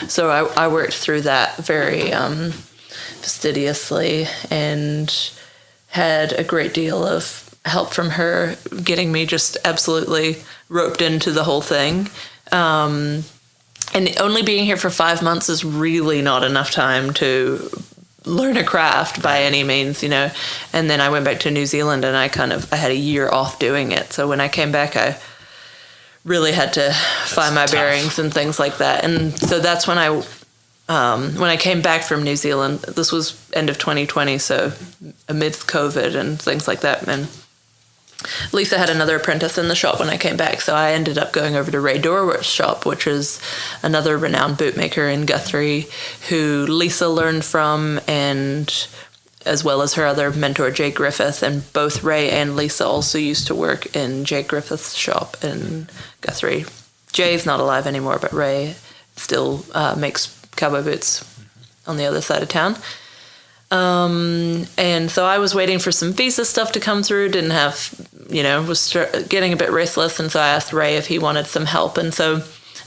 So I worked through that very fastidiously, and had a great deal of help from her, getting me just absolutely roped into the whole thing. And only being here for 5 months is really not enough time to learn a craft by any means, And then I went back to New Zealand, and I had a year off doing it. So when I came back, I really had to find my bearings and things like that. And so that's when I came back from New Zealand. This was end of 2020, so amidst COVID and things like that. And Lisa had another apprentice in the shop when I came back, so I ended up going over to Ray Dorwart's shop, which is another renowned bootmaker in Guthrie, who Lisa learned from, and as well as her other mentor, Jay Griffith. And both Ray and Lisa also used to work in Jay Griffith's shop in Guthrie. Jay's not alive anymore, but Ray still makes cowboy boots on the other side of town. And so I was waiting for some visa stuff to come through, didn't have, was getting a bit restless. And so I asked Ray if he wanted some help. And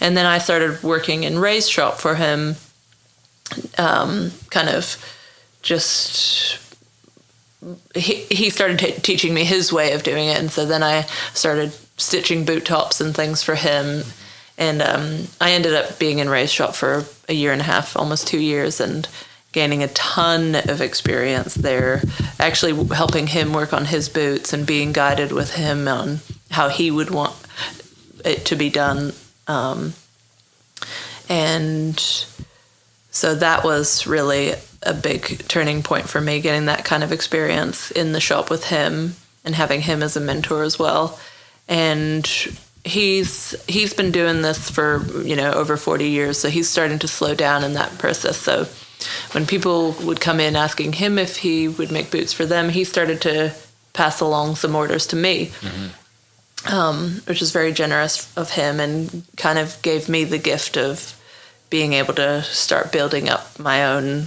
then I started working in Ray's shop for him, kind of just, he started teaching me his way of doing it. And so then I started stitching boot tops and things for him. And I ended up being in Ray's shop for a year and a half, almost 2 years, and gaining a ton of experience there, actually helping him work on his boots and being guided with him on how he would want it to be done. And so that was really a big turning point for me, getting that kind of experience in the shop with him and having him as a mentor as well. And he's been doing this for, over 40 years, so he's starting to slow down in that process. So when people would come in asking him if he would make boots for them, he started to pass along some orders to me, which is very generous of him, and kind of gave me the gift of being able to start building up my own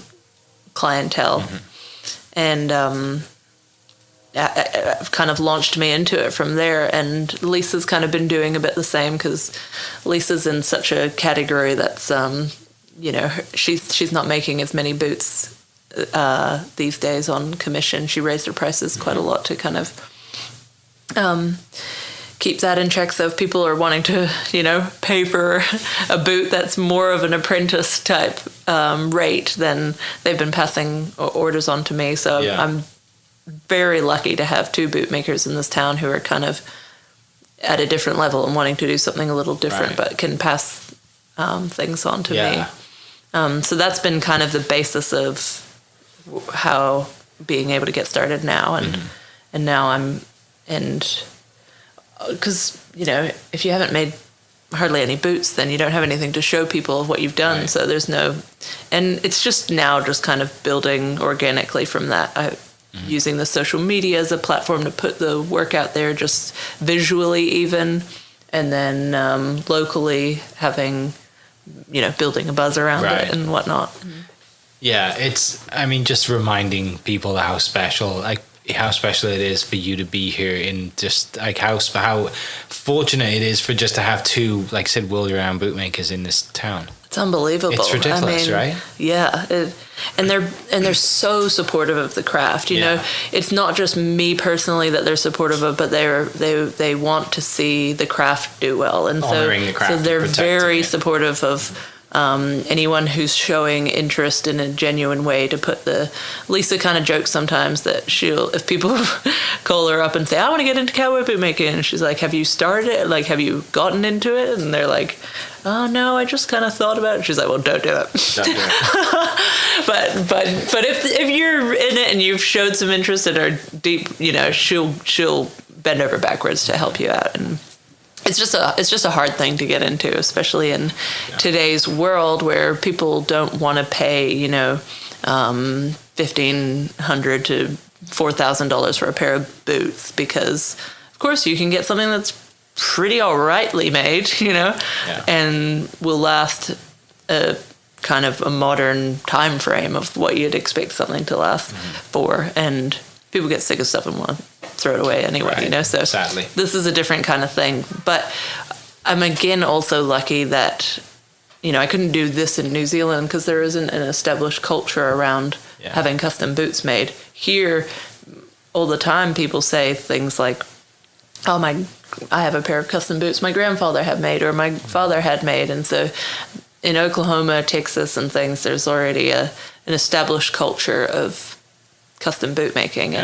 clientele. And kind of launched me into it from there. And Lisa's kind of been doing a bit the same, because Lisa's in such a category that's, she's not making as many boots these days on commission. She raised her prices quite a lot to kind of keep that in check. So if people are wanting to, pay for a boot that's more of an apprentice type rate, then they've been passing orders on to me. So I'm very lucky to have two bootmakers in this town who are kind of at a different level and wanting to do something a little different, but can pass things on to me. So that's been kind of the basis of how being able to get started now. And now because, if you haven't made hardly any boots, then you don't have anything to show people of what you've done. So there's and it's just now just kind of building organically from that. Using the social media as a platform to put the work out there, just visually even, and then locally having, building a buzz around it and whatnot. Yeah, just reminding people how special it is for you to be here, in just like how fortunate it is for just to have two, like I said, world-renowned bootmakers in this town. It's unbelievable. It's ridiculous, right? Yeah, and they're so supportive of the craft. You know, it's not just me personally that they're supportive of, but they want to see the craft do well, and honoring the craft, so they're very supportive of anyone who's showing interest in a genuine way to put Lisa kind of jokes sometimes that if people call her up and say, I want to get into cowboy bootmaking, and she's like, have you started it? Like, have you gotten into it? And they're like, oh no, I just kind of thought about it. She's like, well, don't do it. Don't do it. but if you're in it and you've showed some interest and are deep, she'll bend over backwards to help you out. And it's just a hard thing to get into, especially in today's world where people don't want to pay, $1,500 to $4,000 for a pair of boots, because of course you can get something that's pretty all rightly made, and will last a kind of a modern time frame of what you'd expect something to last for, and people get sick of stuff and want to throw it away anyway, so sadly this is a different kind of thing. But I'm again also lucky that I couldn't do this in New Zealand because there isn't an established culture around having custom boots made. Here all the time people say things like, I have a pair of custom boots my grandfather had made or my father had made. And so in Oklahoma, Texas and things, there's already an established culture of custom boot making.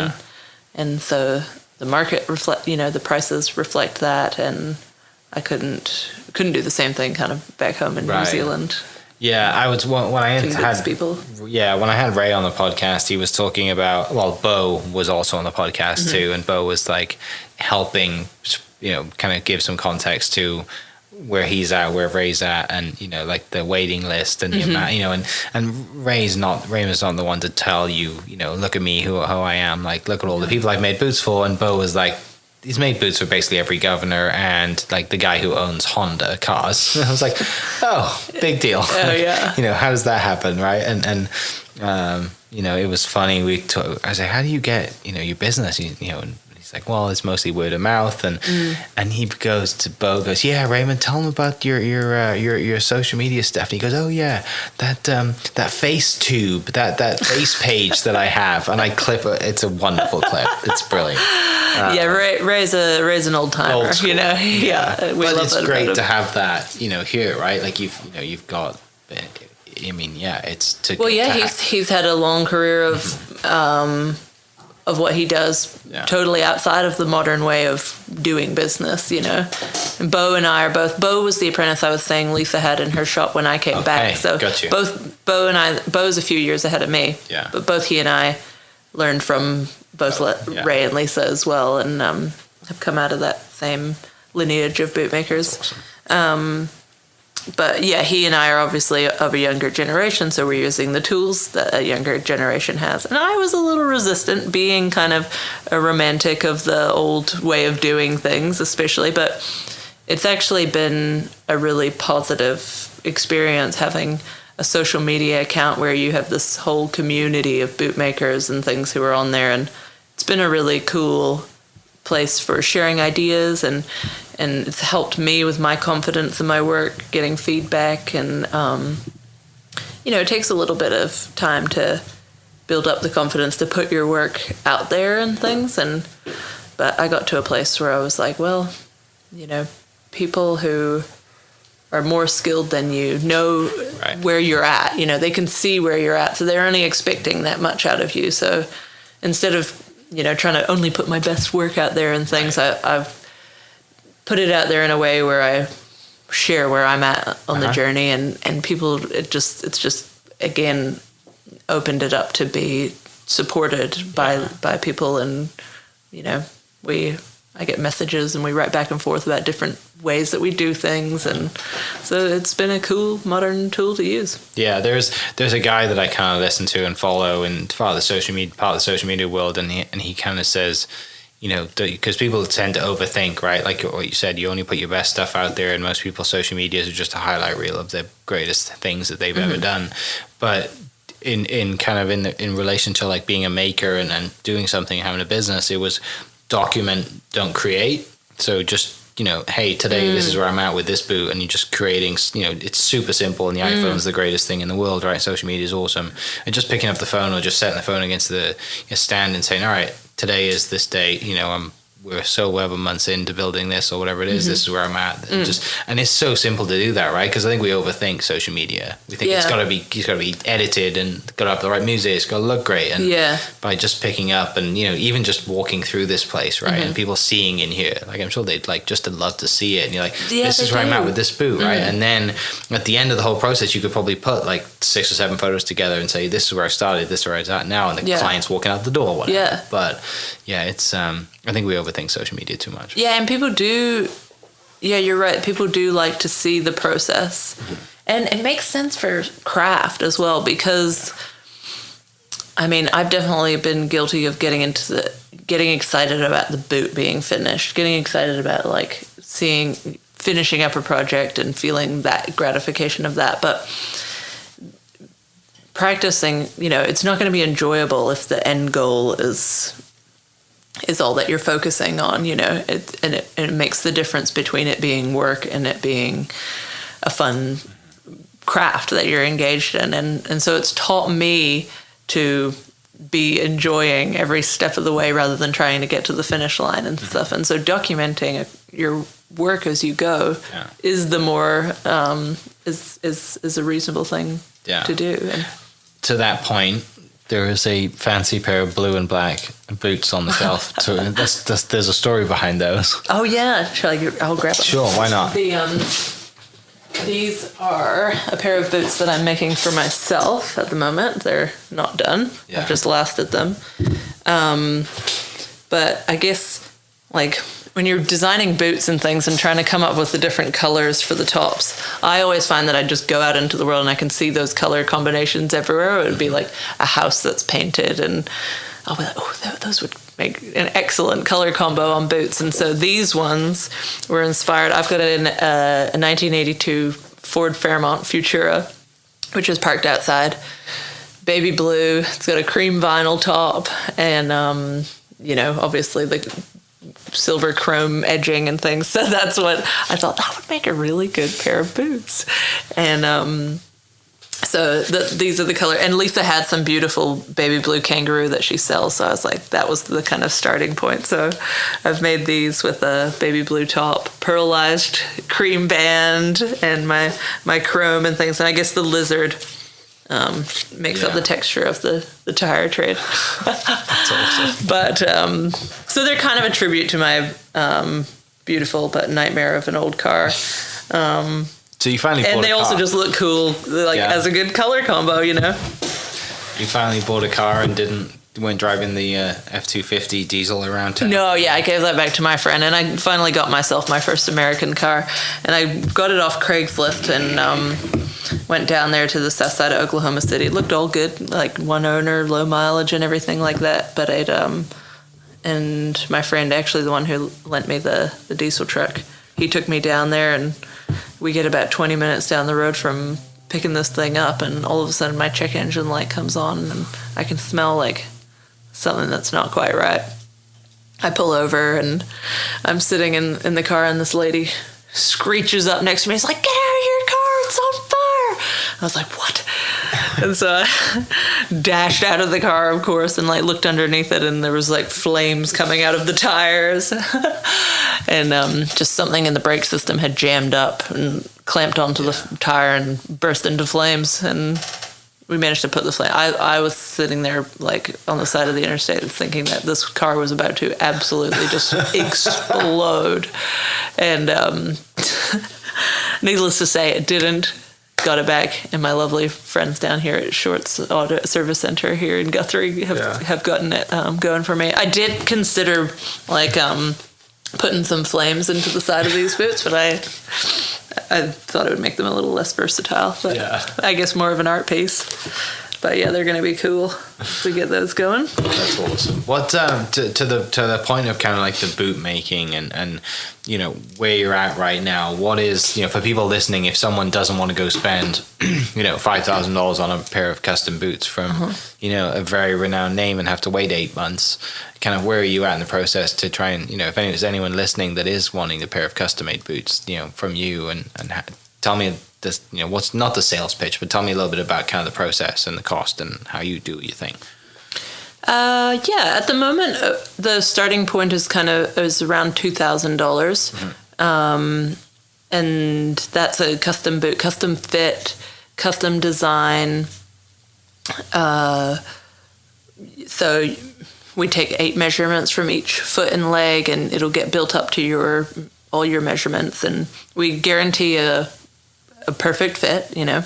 And so the market the prices reflect that. And I couldn't do the same thing kind of back home in New Zealand. Yeah, I was when I had people. Yeah, when I had Ray on the podcast, he was talking about. Well, Bo was also on the podcast too, and Bo was like helping, kind of give some context to where he's at, where Ray's at, and like the waiting list and the amount, and Raymond's not the one to tell you, look at me, who I am, like look at all the people I've made boots for, and Bo was like, he's made boots for basically every governor and like the guy who owns Honda cars. And I was like, oh, big deal. Oh yeah. How does that happen, right? And it was funny. I was like, how do you get your business? And he's like, well, it's mostly word of mouth. And he goes to Bo, goes, yeah, Raymond, tell him about your social media stuff. And he goes, oh yeah, that face tube, that face page that I have, and I clip it. It's a wonderful clip. It's brilliant. Ray's an old timer. Old school. We but love it's that great to have that, here, right? Like you've got. It's to. Well, he's had a long career of what he does, totally outside of the modern way of doing business, And Bo and I are both. Bo was the apprentice I was saying Lisa had in her shop when I came back. So got you. both Bo's a few years ahead of me. Yeah. But both he and I learned from both Ray and Lisa as well, and have come out of that same lineage of bootmakers. Awesome. But yeah, he and I are obviously of a younger generation, so we're using the tools that a younger generation has. And I was a little resistant, being kind of a romantic of the old way of doing things, especially. But it's actually been a really positive experience having a social media account where you have this whole community of bootmakers and things who are on there. And it's been a really cool place for sharing ideas, and it's helped me with my confidence in my work, getting feedback, and it takes a little bit of time to build up the confidence to put your work out there and things, but I got to a place where I was like, well, people who are more skilled than you know where you're at, they can see where you're at, so they're only expecting that much out of you. So instead of trying to only put my best work out there and things, I've put it out there in a way where I share where I'm at on the journey, and people, it's just again opened it up to be supported by people, and I get messages and we write back and forth about different ways that we do things, and so it's been a cool modern tool to use. Yeah, there's a guy that I kind of listen to and follow in part of the social media world, and he kind of says, because people tend to overthink, right? Like what you said, you only put your best stuff out there, and most people's social medias are just a highlight reel of the greatest things that they've ever done. But in relation to like being a maker and doing something, having a business, it was document, don't create. So just, hey, today this is where I'm at with this boot, and you're just creating, it's super simple, and the iPhone's the greatest thing in the world, right? Social media is awesome. And just picking up the phone or just setting the phone against the stand and saying, all right, today is this day, we're so whatever months into building this or whatever it is, this is where I'm at. And it's so simple to do that, right? Because I think we overthink social media. We think it's got to be edited and got to have the right music, it's got to look great. And by just picking up and, even just walking through this place, right? And people seeing in here, like I'm sure they'd like just love to see it. And you're like, this is where I'm at with this boot, right? And then at the end of the whole process, you could probably put like 6 or 7 photos together and say, this is where I started, this is where I'm at now. And the client's walking out the door, whatever. Yeah. But it's, I think we overthink social media too much. Yeah, and people do. Yeah, you're right. People do like to see the process, and it makes sense for craft as well, because, I've definitely been guilty of getting excited about the boot being finished, getting excited about like finishing up a project and feeling that gratification of that, but practicing, it's not going to be enjoyable if the end goal is all that you're focusing on, it makes the difference between it being work and it being a fun craft that you're engaged in. And so it's taught me to be enjoying every step of the way rather than trying to get to the finish line and stuff. And so documenting your work as you go is the more, is a reasonable thing to do. And to that point, there is a fancy pair of blue and black boots on the shelf. So there's a story behind those. Oh yeah, I'll grab them. Sure, why not? These are a pair of boots that I'm making for myself at the moment. They're not done. I've just lasted them. But I guess like when you're designing boots and things and trying to come up with the different colors for the tops, I always find that I just go out into the world and I can see those color combinations everywhere. It would be like a house that's painted, and I'll be like, those would make an excellent color combo on boots. And so these ones were inspired. I've got a 1982 Ford Fairmont Futura, which is parked outside. Baby blue. It's got a cream vinyl top, and obviously the silver chrome edging and things. So that's what I thought, that would make a really good pair of boots. And so these are the color. And Lisa had some beautiful baby blue kangaroo that she sells. So I was like, that was the kind of starting point. So I've made these with a baby blue top, pearlized cream band, and my chrome and things. And I guess the lizard makes up the texture of the tire trade. That's awesome. But so they're kind of a tribute to my beautiful but nightmare of an old car. So you finally bought And they a car. also just look cool, like Yeah. as a good color combo, you know. You finally bought a car and weren't driving the F-250 diesel around town. No, yeah, I gave that back to my friend, and I finally got myself my first American car, and I got it off Craigslist and went down there to the south side of Oklahoma City. It looked all good, like one owner, low mileage, and everything like that. But and my friend, actually the one who lent me the diesel truck, he took me down there, and we get about 20 minutes down the road from picking this thing up, and all of a sudden my check engine light comes on, and I can smell like something that's not quite right. I pull over, and I'm sitting in the car, and this lady screeches up next to me. It's like, "Get out of your car, it's on fire." I was like, "What?" And so I dashed out of the car, of course, and like looked underneath it, and there was like flames coming out of the tires. And just something in the brake system had jammed up and clamped onto the tire and burst into flames. And we managed to put the flame. I was sitting there like on the side of the interstate thinking that this car was about to absolutely just explode. And needless to say, it didn't. Got it back, and my lovely friends down here at Short's Auto Service Center here in Guthrie have gotten it going for me. I did consider like putting some flames into the side of these boots, but I thought it would make them a little less versatile. But I guess more of an art piece. But yeah, they're going to be cool if we get those going. That's awesome. What to the point of kind of like the boot making and you know where you're at right now. What is, you know, for people listening, if someone doesn't want to go spend you know $5,000 on a pair of custom boots from you know a very renowned name and have to wait 8 months, kind of where are you at in the process to try and, you know, if there's anyone listening that is wanting a pair of custom made boots, you know, from you and tell me this, you know, what's not the sales pitch, but tell me a little bit about kind of the process and the cost and how you do what you think. Yeah, at the moment, the starting point is around $2,000. And that's a custom boot, custom fit, custom design. So we take 8 measurements from each foot and leg, and it'll get built up to all your measurements, and we guarantee a perfect fit, you know.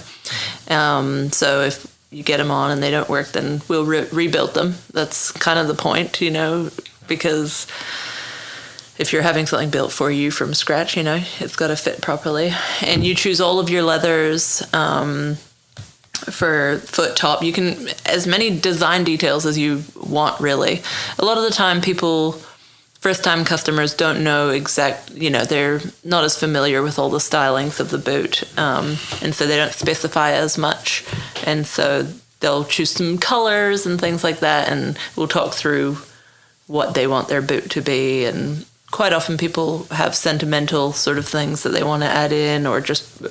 So if you get them on and they don't work, then we'll rebuild them. That's kind of the point, you know, because if you're having something built for you from scratch, you know, it's got to fit properly. And you choose all of your leathers for foot top. You can, as many design details as you want, really. A lot of the time first-time customers don't know you know, they're not as familiar with all the stylings of the boot, and so they don't specify as much. And so they'll choose some colors and things like that, and we'll talk through what they want their boot to be. And quite often people have sentimental sort of things that they want to add in, or just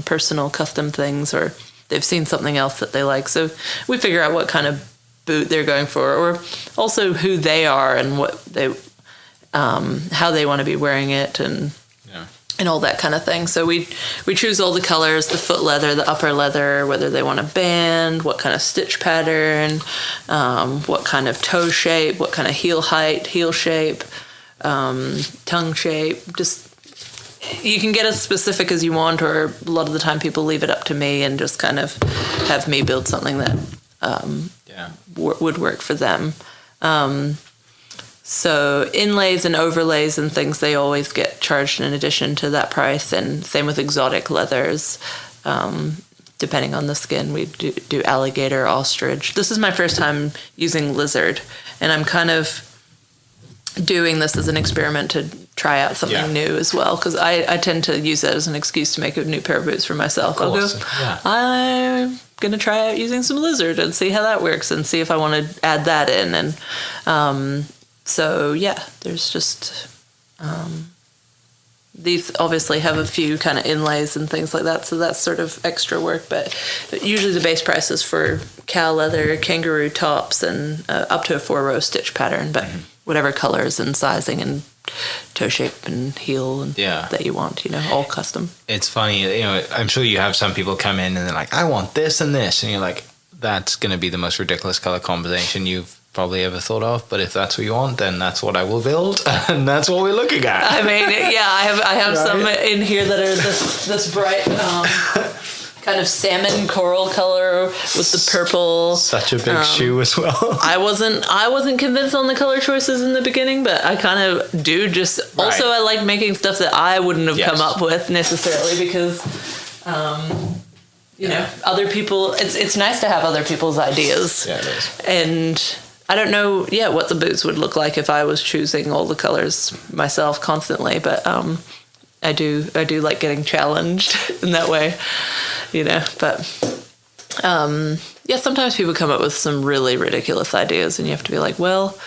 personal custom things, or they've seen something else that they like. So we figure out what kind of boot they're going for, or also who they are and what they how they want to be wearing it, and all that kind of thing. So we choose all the colors, the foot leather, the upper leather, whether they want a band, what kind of stitch pattern, what kind of toe shape, what kind of heel height, heel shape, tongue shape. Just, you can get as specific as you want, or a lot of the time people leave it up to me and just kind of have me build something that would work for them. So inlays and overlays and things, they always get charged in addition to that price, and same with exotic leathers. Depending on the skin, we do alligator, ostrich. This is my first time using lizard, and I'm kind of doing this as an experiment to try out something new as well, because I tend to use that as an excuse to make a new pair of boots for myself. I'll go, I'm going to try out using some lizard and see how that works, and see if I want to add that in. And so, yeah, there's just, these obviously have a few kind of inlays and things like that, so that's sort of extra work, but usually the base price is for cow leather, kangaroo tops, and up to a 4-row stitch pattern, but whatever colors and sizing and toe shape and heel and that you want, you know, all custom. It's funny, you know, I'm sure you have some people come in and they're like, I want this and this, and you're like, that's going to be the most ridiculous color combination you've probably ever thought of. But if that's what you want, then that's what I will build, and that's what we're looking at. I mean, yeah, I have some in here that are this bright kind of salmon coral color with the purple. Such a big shoe as well. I wasn't convinced on the color choices in the beginning, but I kind of do. Just also, I like making stuff that I wouldn't have come up with necessarily because, you know, other people. It's nice to have other people's ideas. Yeah, it is. And I don't know, what the boots would look like if I was choosing all the colors myself constantly, but I do like getting challenged in that way, you know. But sometimes people come up with some really ridiculous ideas, and you have to be like, well,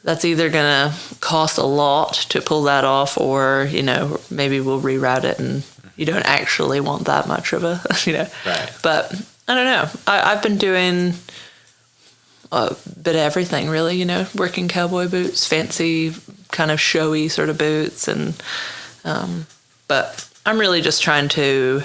that's either gonna cost a lot to pull that off, or you know, maybe we'll reroute it, and you don't actually want that much of a, you know. Right. But I don't know. I've been doing a bit of everything, really, you know, working cowboy boots, fancy kind of showy sort of boots, and but I'm really just trying to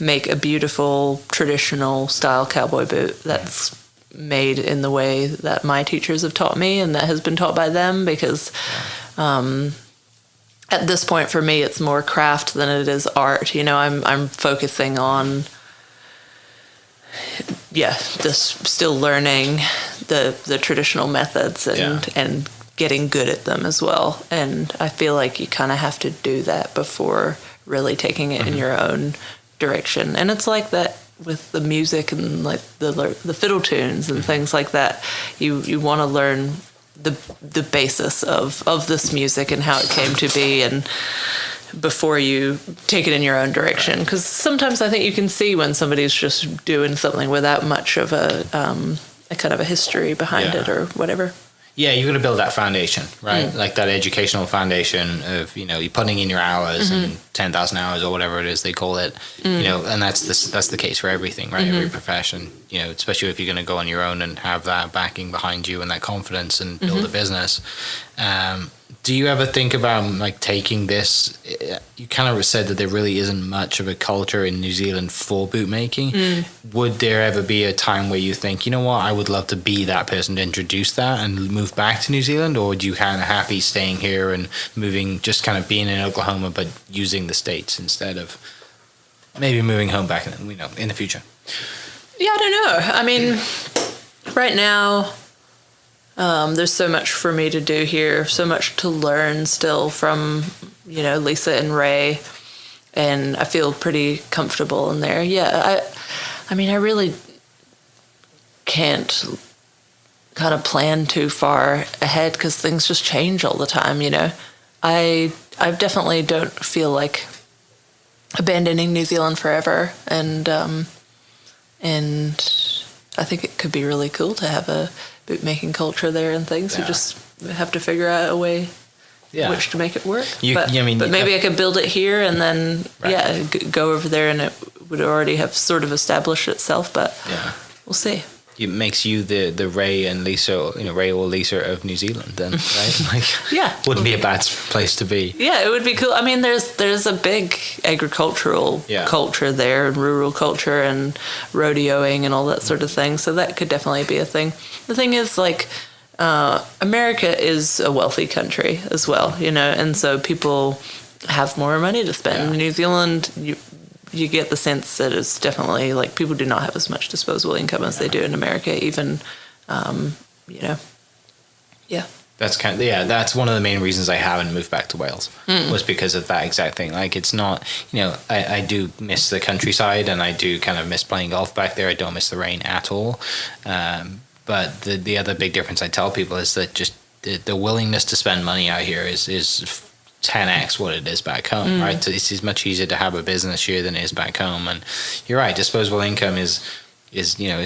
make a beautiful traditional style cowboy boot that's made in the way that my teachers have taught me and that has been taught by them, because at this point for me it's more craft than it is art, you know. I'm focusing on just still learning the traditional methods and getting good at them as well. And I feel like you kind of have to do that before really taking it in your own direction. And it's like that with the music and like the fiddle tunes and things like that. You want to learn the basis of this music and how it came to be, and before you take it in your own direction. Because sometimes I think you can see when somebody's just doing something without much of a kind of a history behind it or whatever. Yeah, you're going to build that foundation, right? Like that educational foundation of, you know, you're putting in your hours and 10,000 hours or whatever it is they call it, you know, and that's the case for everything, right? Every profession, you know, especially if you're going to go on your own and have that backing behind you and that confidence and build a business. Do you ever think about like taking this? You kind of said that there really isn't much of a culture in New Zealand for boot making. Would there ever be a time where you think, you know what, I would love to be that person to introduce that and move back to New Zealand? Or would you kind of happy staying here and moving, just kind of being in Oklahoma, but using the States instead of maybe moving home back, you know, in the future? Yeah, I don't know. I mean, right now, there's so much for me to do here, so much to learn still from, you know, Lisa and Ray, and I feel pretty comfortable in there. Yeah, I mean, I really can't kind of plan too far ahead because things just change all the time, you know. I definitely don't feel like abandoning New Zealand forever, and I think it could be really cool to have a boot making culture there and things. You just have to figure out a way which to make it work. But maybe I could build it here and then go over there, and it would already have sort of established itself. But we'll see. It makes you the Ray and Lisa, you know, Ray or Lisa of New Zealand, then, right? Like, wouldn't be a bad place to be. Yeah, it would be cool. I mean, there's a big agricultural culture there, and rural culture, and rodeoing and all that sort of thing. So that could definitely be a thing. The thing is, like, America is a wealthy country as well, you know, and so people have more money to spend. In New Zealand, you get the sense that it's definitely like people do not have as much disposable income as they do in America, even, you know. Yeah. That's that's one of the main reasons I haven't moved back to Wales was because of that exact thing. Like, it's not, you know, I do miss the countryside, and I do kind of miss playing golf back there. I don't miss the rain at all. But the other big difference I tell people is that just the willingness to spend money out here is 10x what it is back home, right? So it's much easier to have a business here than it is back home. And you're right, disposable income is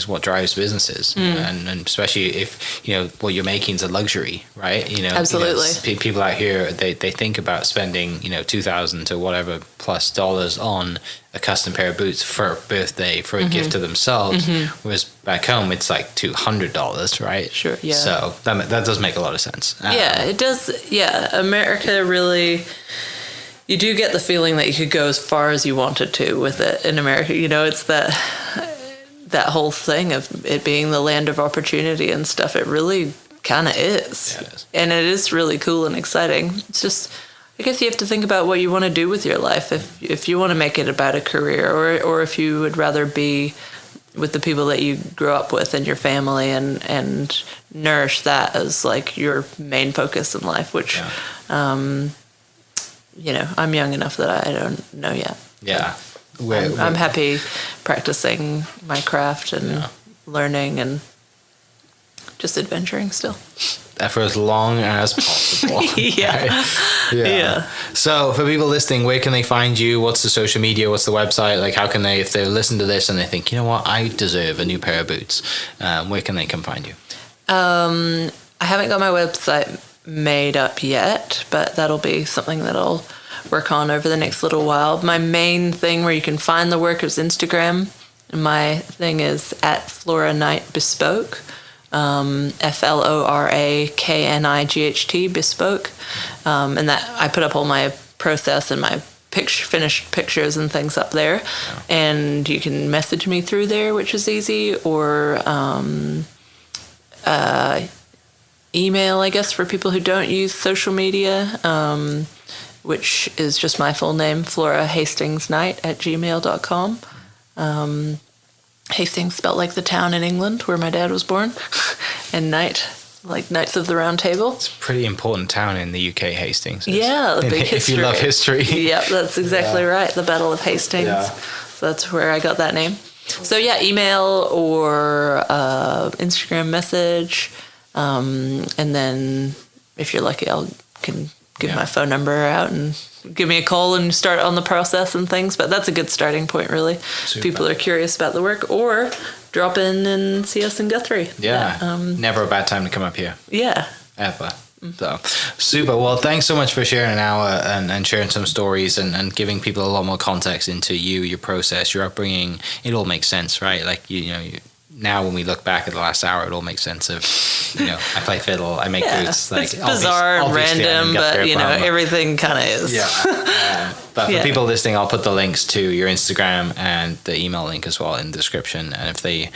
what drives businesses, and especially if, you know, what you're making is a luxury, right? You know, absolutely. You know, people out here, they think about spending, you know, $2,000 to whatever plus dollars on a custom pair of boots for a birthday, for a gift to themselves, whereas back home it's like $200, right? Sure, yeah. So that does make a lot of sense. Yeah, it does. Yeah, America really. You do get the feeling that you could go as far as you wanted to with it in America. You know, it's that. that whole thing of it being the land of opportunity and stuff, it really kind of is. Yeah, it is. And it is really cool and exciting. It's just, I guess you have to think about what you want to do with your life. If you want to make it about a career, or if you would rather be with the people that you grew up with and your family, and nourish that as like your main focus in life, which, you know, I'm young enough that I don't know yet. Yeah. I'm happy practicing my craft and learning and just adventuring still. For as long as possible. Yeah. Yeah. So for people listening, where can they find you? What's the social media? What's the website? Like, how can they, if they listen to this and they think, you know what, I deserve a new pair of boots, where can they come find you? I haven't got my website made up yet, but that'll be something that I'll work on over the next little while. My main thing where you can find the work is Instagram. My thing is at Flora Knight Bespoke. FloraKnight Bespoke, and that I put up all my process and my finished pictures and things up there, and you can message me through there, which is easy, or email, I guess, for people who don't use social media, which is just my full name, FloraHastingsKnight@gmail.com. Hastings spelt like the town in England where my dad was born, and Knight, like Knights of the Round Table. It's a pretty important town in the UK, Hastings. Yeah, the big history. If you love history. Yep, that's exactly right. The Battle of Hastings. Yeah. So that's where I got that name. So yeah, email or Instagram message, and then if you're lucky, I can give my phone number out and give me a call and start on the process and things. But that's a good starting point, really. Super. People are curious about the work, or drop in and see us in Guthrie. Yeah. Never a bad time to come up here. Yeah. Ever. So super. Well, thanks so much for sharing an hour and sharing some stories and giving people a lot more context into you, your process, your upbringing. It all makes sense, right? Like, you know, now when we look back at the last hour, it all makes sense of, you know, I play fiddle, I make boots. Like, it's bizarre and random, but, you know, everything kind of is. Yeah. But for people listening, I'll put the links to your Instagram and the email link as well in the description. And if they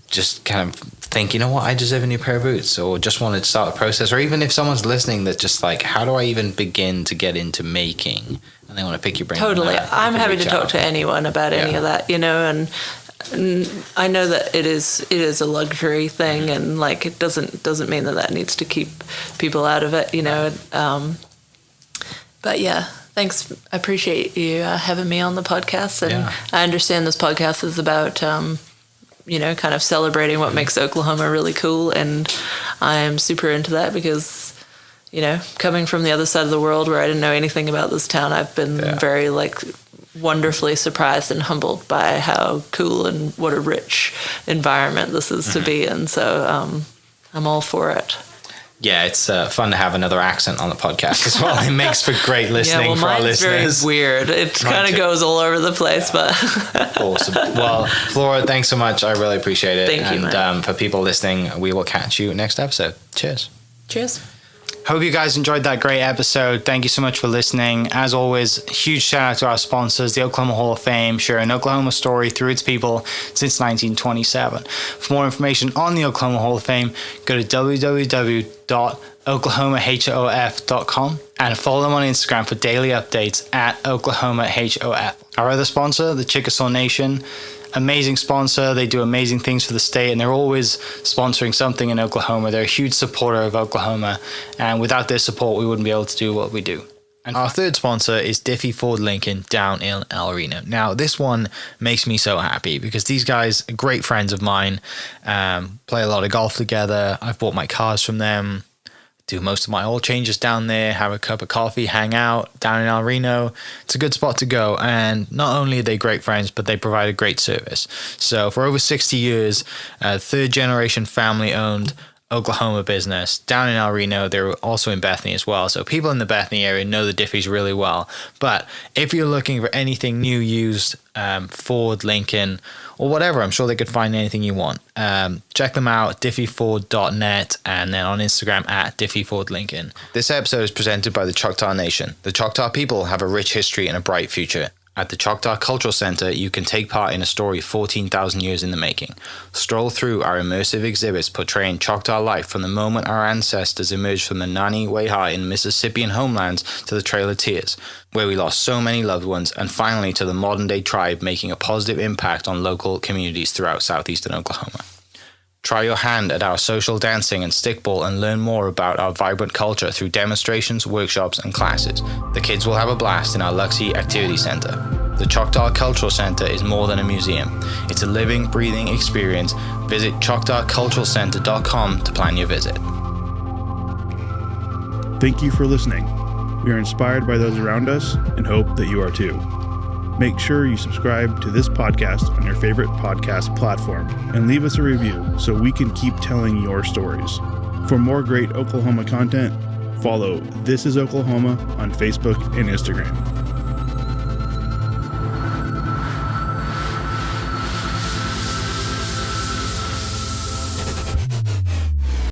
just kind of think, you know what, I deserve a new pair of boots, or just want to start the process, or even if someone's listening that's just like, how do I even begin to get into making? And they want to pick your brain. Totally. I'm happy to talk to anyone about any of that, you know, and I know that it is a luxury thing, and like it doesn't mean that needs to keep people out of it, you know. But yeah, thanks. I appreciate you having me on the podcast, and I understand this podcast is about you know, kind of celebrating what makes Oklahoma really cool, and I am super into that because, you know, coming from the other side of the world where I didn't know anything about this town, I've been very like wonderfully surprised and humbled by how cool and what a rich environment this is to be in. So I'm all for it. Yeah, it's fun to have another accent on the podcast as well. It makes for great listening for our listeners. Mine's very weird. It kind of goes all over the place, but awesome. Well, Flora, thanks so much. I really appreciate it. Thank you, and for people listening, we will catch you next episode. Cheers. Cheers. Hope you guys enjoyed that great episode. Thank you so much for listening. As always, huge shout out to our sponsors, the Oklahoma Hall of Fame, sharing Oklahoma story through its people since 1927. For more information on the Oklahoma Hall of Fame, go to www.oklahomahof.com and follow them on Instagram for daily updates at oklahomahof. Our other sponsor, the Chickasaw Nation, amazing sponsor. They do amazing things for the state, and they're always sponsoring something in Oklahoma. They're a huge supporter of Oklahoma, and without their support, we wouldn't be able to do what we do. And our third sponsor is Diffie Ford Lincoln down in El Reno. Now, this one makes me so happy because these guys are great friends of mine, play a lot of golf together. I've bought my cars from them, do most of my oil changes down there, have a cup of coffee, hang out down in El Reno. It's a good spot to go. And not only are they great friends, but they provide a great service. So for over 60 years, third generation family owned Oklahoma business down in El Reno. They're also in Bethany as well. So people in the Bethany area know the Diffies really well. But if you're looking for anything new, used, Ford, Lincoln, or whatever, I'm sure they could find anything you want. Check them out, diffieford.net, and then on Instagram at diffiefordlincoln. This episode is presented by the Choctaw Nation. The Choctaw people have a rich history and a bright future. At the Choctaw Cultural Center, you can take part in a story 14,000 years in the making. Stroll through our immersive exhibits portraying Choctaw life from the moment our ancestors emerged from the Nani Weha in Mississippian homelands to the Trail of Tears, where we lost so many loved ones, and finally to the modern-day tribe making a positive impact on local communities throughout southeastern Oklahoma. Try your hand at our social dancing and stickball and learn more about our vibrant culture through demonstrations, workshops, and classes. The kids will have a blast in our Luxie Activity Center. The Choctaw Cultural Center is more than a museum. It's a living, breathing experience. Visit choctawculturalcenter.com to plan your visit. Thank you for listening. We are inspired by those around us and hope that you are too. Make sure you subscribe to this podcast on your favorite podcast platform and leave us a review so we can keep telling your stories. For more great Oklahoma content, follow This Is Oklahoma on Facebook and Instagram.